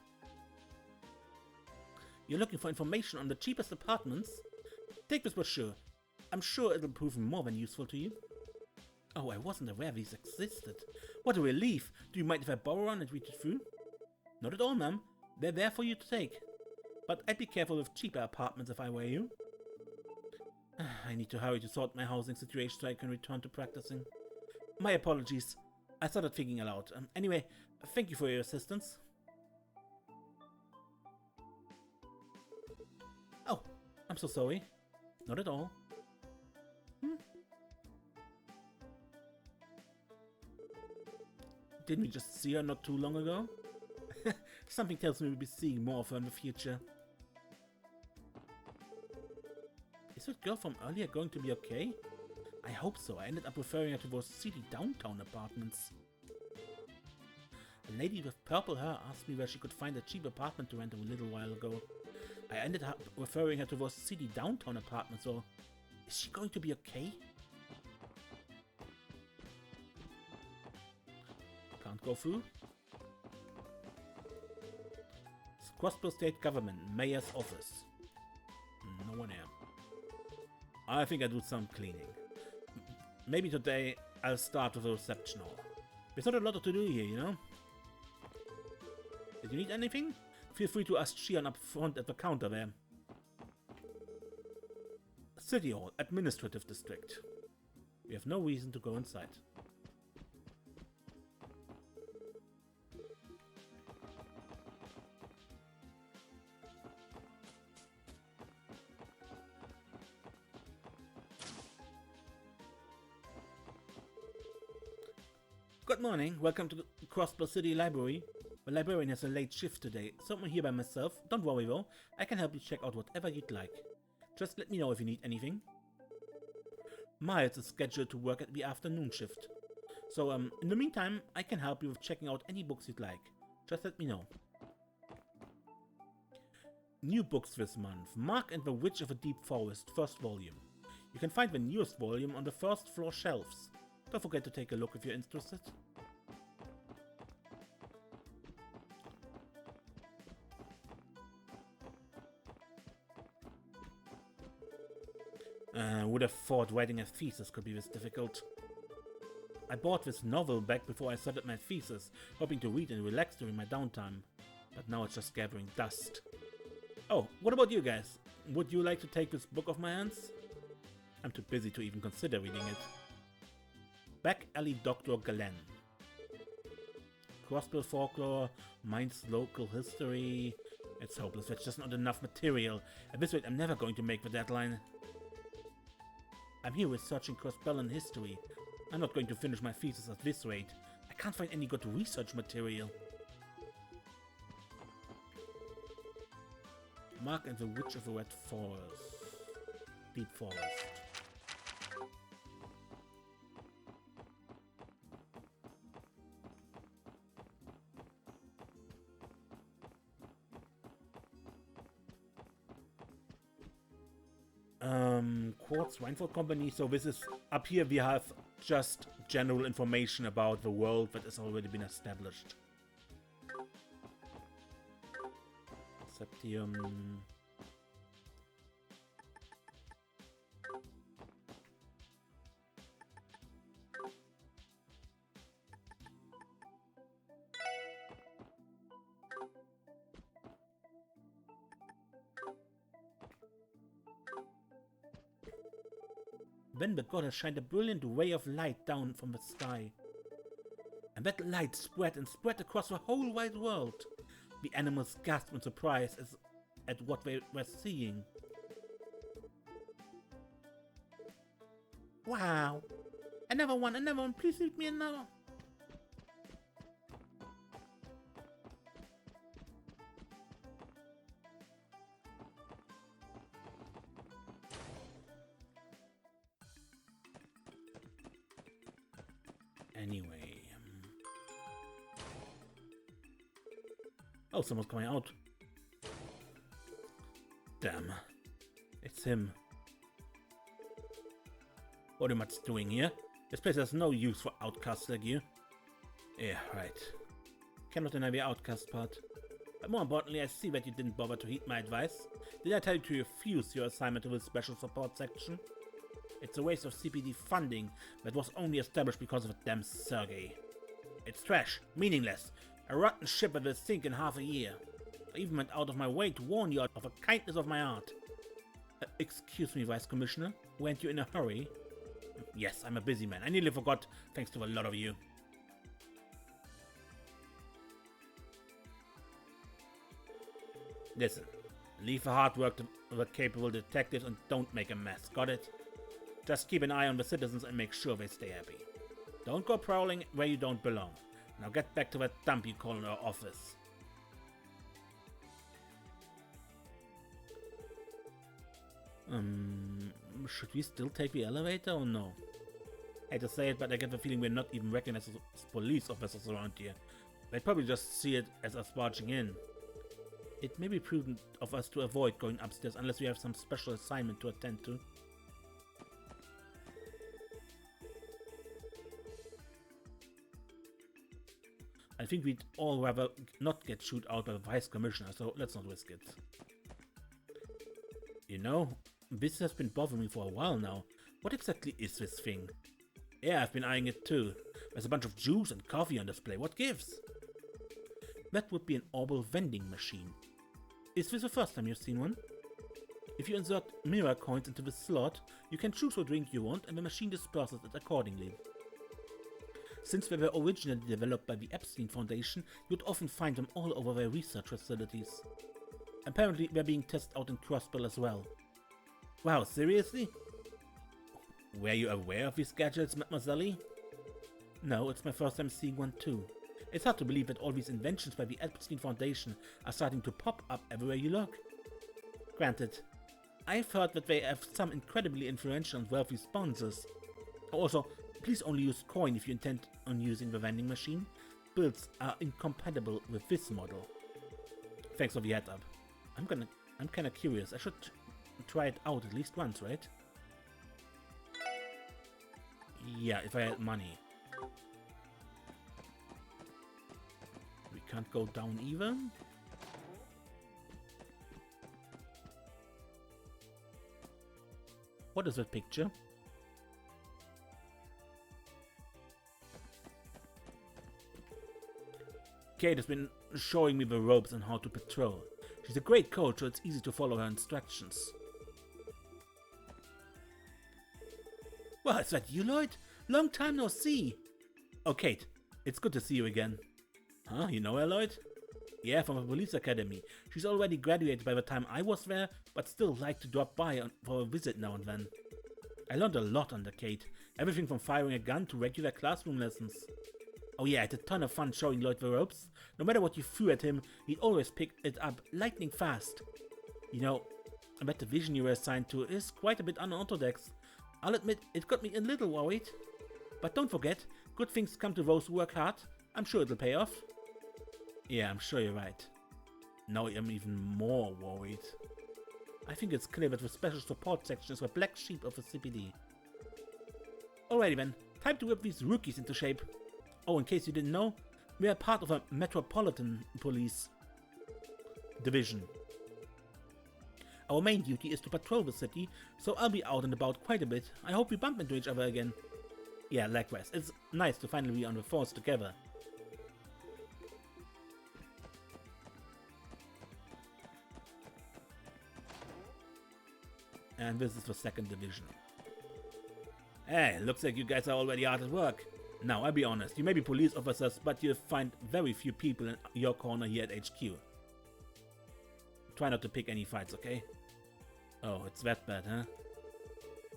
You're looking for information on the cheapest apartments? Take this brochure. I'm sure it'll prove more than useful to you. Oh, I wasn't aware these existed. What a relief. Do you mind if I borrow one and read it through? Not at all, ma'am. They're there for you to take. But I'd be careful with cheaper apartments if I were you. I need to hurry to sort my housing situation so I can return to practicing. My apologies. I started thinking aloud. Anyway, thank you for your assistance. Oh, I'm so sorry. Not at all. Didn't we just see her not too long ago? Something tells me we'll be seeing more of her in the future. Is that girl from earlier going to be okay? I hope so. I ended up referring her to those seedy downtown apartments. A lady with purple hair asked me where she could find a cheap apartment to rent a little while ago. I ended up referring her to those seedy downtown apartments, so... Is she going to be okay? go through. Crossbell State Government, Mayor's Office. No one here. I think I'll do some cleaning. Maybe today I'll start with the reception hall. There's not a lot to do here, you know? Did you need anything? Feel free to ask Shion up front at the counter there. City Hall, Administrative District. We have no reason to go inside. Good morning, welcome to the Crossbell City Library. The librarian has a late shift today, so I'm here by myself. Don't worry though, I can help you check out whatever you'd like. Just let me know if you need anything. Miles is scheduled to work at the afternoon shift. So in the meantime, I can help you with checking out any books you'd like. Just let me know. New books this month. Mark and the Witch of a Deep Forest, first volume. You can find the newest volume on the first floor shelves. Don't forget to take a look if you're interested. Would have thought writing a thesis could be this difficult. I bought this novel back before I started my thesis, hoping to read and relax during my downtime. But now it's just gathering dust. Oh, what about you guys? Would you like to take this book off my hands? I'm too busy to even consider reading it. Back Alley Dr. Galen. Crossbell folklore, Mainz local history. It's hopeless, there's just not enough material. At this rate, I'm never going to make the deadline. I'm here researching Crossbellan history. I'm not going to finish my thesis at this rate. I can't find any good research material. Mark and the Witch of the Red Forest. Deep Forest. Quartz Weinfurt Company. So this is up here. We have just general information about the world that has already been established. Septium. Then the goddess shined a brilliant ray of light down from the sky. And that light spread and spread across the whole wide world. The animals gasped in surprise at what they were seeing. Wow! Another one, please leave me another! Anyway... Oh, someone's coming out. Damn. It's him. What am I doing here? This place has no use for outcasts like you. Yeah, right. Cannot deny the outcast part. But more importantly, I see that you didn't bother to heed my advice. Did I tell you to refuse your assignment to the special support section? It's a waste of CPD funding that was only established because of a damn Sergei. It's trash, meaningless, a rotten ship that will sink in half a year. I even went out of my way to warn you of the kindness of my heart. Excuse me, Vice Commissioner, weren't you in a hurry? Yes, I'm a busy man. I nearly forgot, thanks to a lot of you. Listen, leave the hard work to the capable detectives and don't make a mess, got it? Just keep an eye on the citizens and make sure they stay happy. Don't go prowling where you don't belong. Now get back to that dump you call our office. Should we still take the elevator or no? I hate to say it, but I get the feeling we're not even recognized as police officers around here. They'd probably just see it as us barging in. It may be prudent of us to avoid going upstairs unless we have some special assignment to attend to. think we'd all rather not get chewed out by the Vice Commissioner, so let's not risk it. You know, this has been bothering me for a while now. What exactly is this thing? Yeah, I've been eyeing it too. There's a bunch of juice and coffee on display. What gives? That would be an orbal vending machine. Is this the first time you've seen one? If you insert mirror coins into the slot, you can choose what drink you want and the machine disperses it accordingly. Since they were originally developed by the Epstein Foundation, you'd often find them all over their research facilities. Apparently, they're being tested out in Crossbell as well. Wow, seriously? Were you aware of these gadgets, Mademoiselle? No, it's my first time seeing one too. It's hard to believe that all these inventions by the Epstein Foundation are starting to pop up everywhere you look. Granted, I've heard that they have some incredibly influential and wealthy sponsors. Also, please only use coin if you intend on using the vending machine. Builds are incompatible with this model. Thanks for the heads up. I'm kinda curious. I should try it out at least once, right? Yeah, if I had money. We can't go down either. What is that picture? Kate has been showing me the ropes and how to patrol. She's a great coach, so it's easy to follow her instructions. Well, is that you, Lloyd? Long time no see. Oh, Kate, it's good to see you again. Huh, you know her, Lloyd? Yeah, from the police academy. She's already graduated by the time I was there, but still liked to drop by for a visit now and then. I learned a lot under Kate. Everything from firing a gun to regular classroom lessons. Oh yeah, I had a ton of fun showing Lloyd the ropes. No matter what you threw at him, he'd always pick it up lightning fast. You know, I bet the vision you were assigned to is quite a bit unorthodox. I'll admit, it got me a little worried. But don't forget, good things come to those who work hard. I'm sure it'll pay off. Yeah, I'm sure you're right. Now I'm even more worried. I think it's clear that the special support section is the black sheep of the CPD. Alrighty then, time to whip these rookies into shape. Oh, in case you didn't know, we are part of a Metropolitan Police division. Our main duty is to patrol the city, so I'll be out and about quite a bit. I hope we bump into each other again. Yeah, likewise. It's nice to finally be on the force together. And this is the 2nd division. Hey, looks like you guys are already hard at work. Now, I'll be honest, you may be police officers, but you'll find very few people in your corner here at HQ. Try not to pick any fights, okay? Oh, it's that bad, huh?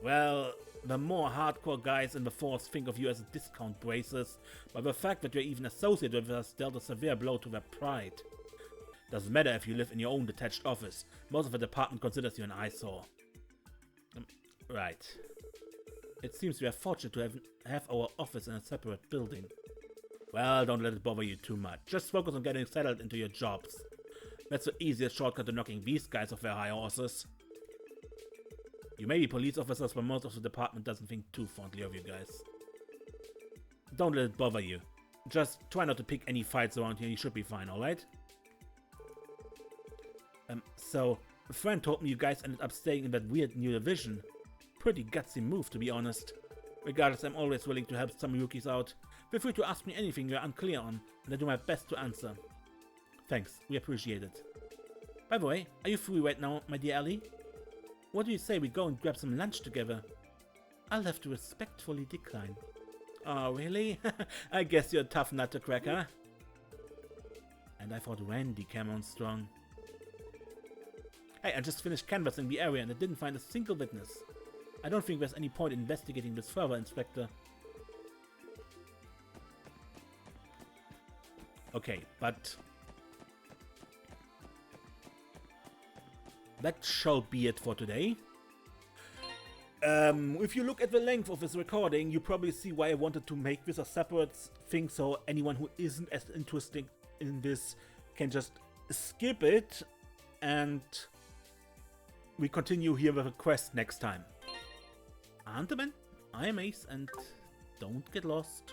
Well, the more hardcore guys in the force think of you as discount braces, but the fact that you're even associated with us dealt a severe blow to their pride. Doesn't matter if you live in your own detached office, most of the department considers you an eyesore. Right. It seems we are fortunate to have our office in a separate building. Well, don't let it bother you too much. Just focus on getting settled into your jobs. That's the easiest shortcut to knocking these guys off their high horses. You may be police officers, but most of the department doesn't think too fondly of you guys. Don't let it bother you. Just try not to pick any fights around here, you should be fine, alright? So, a friend told me you guys ended up staying in that weird new division. Pretty gutsy move, to be honest. Regardless, I'm always willing to help some rookies out. Feel free to ask me anything you're unclear on, and I'll do my best to answer. Thanks, we appreciate it. By the way, are you free right now, my dear Ellie? What do you say we go and grab some lunch together? I'll have to respectfully decline. Oh, really? I guess you're a tough nut to crack, huh? And I thought Randy came on strong. Hey, I just finished canvassing the area and I didn't find a single witness. I don't think there's any point in investigating this further, Inspector. Okay, but that shall be it for today. If you look at the length of this recording, you probably see why I wanted to make this a separate thing, so anyone who isn't as interested in this can just skip it, and we continue here with a quest next time. Until then, I am Ace, and don't get lost.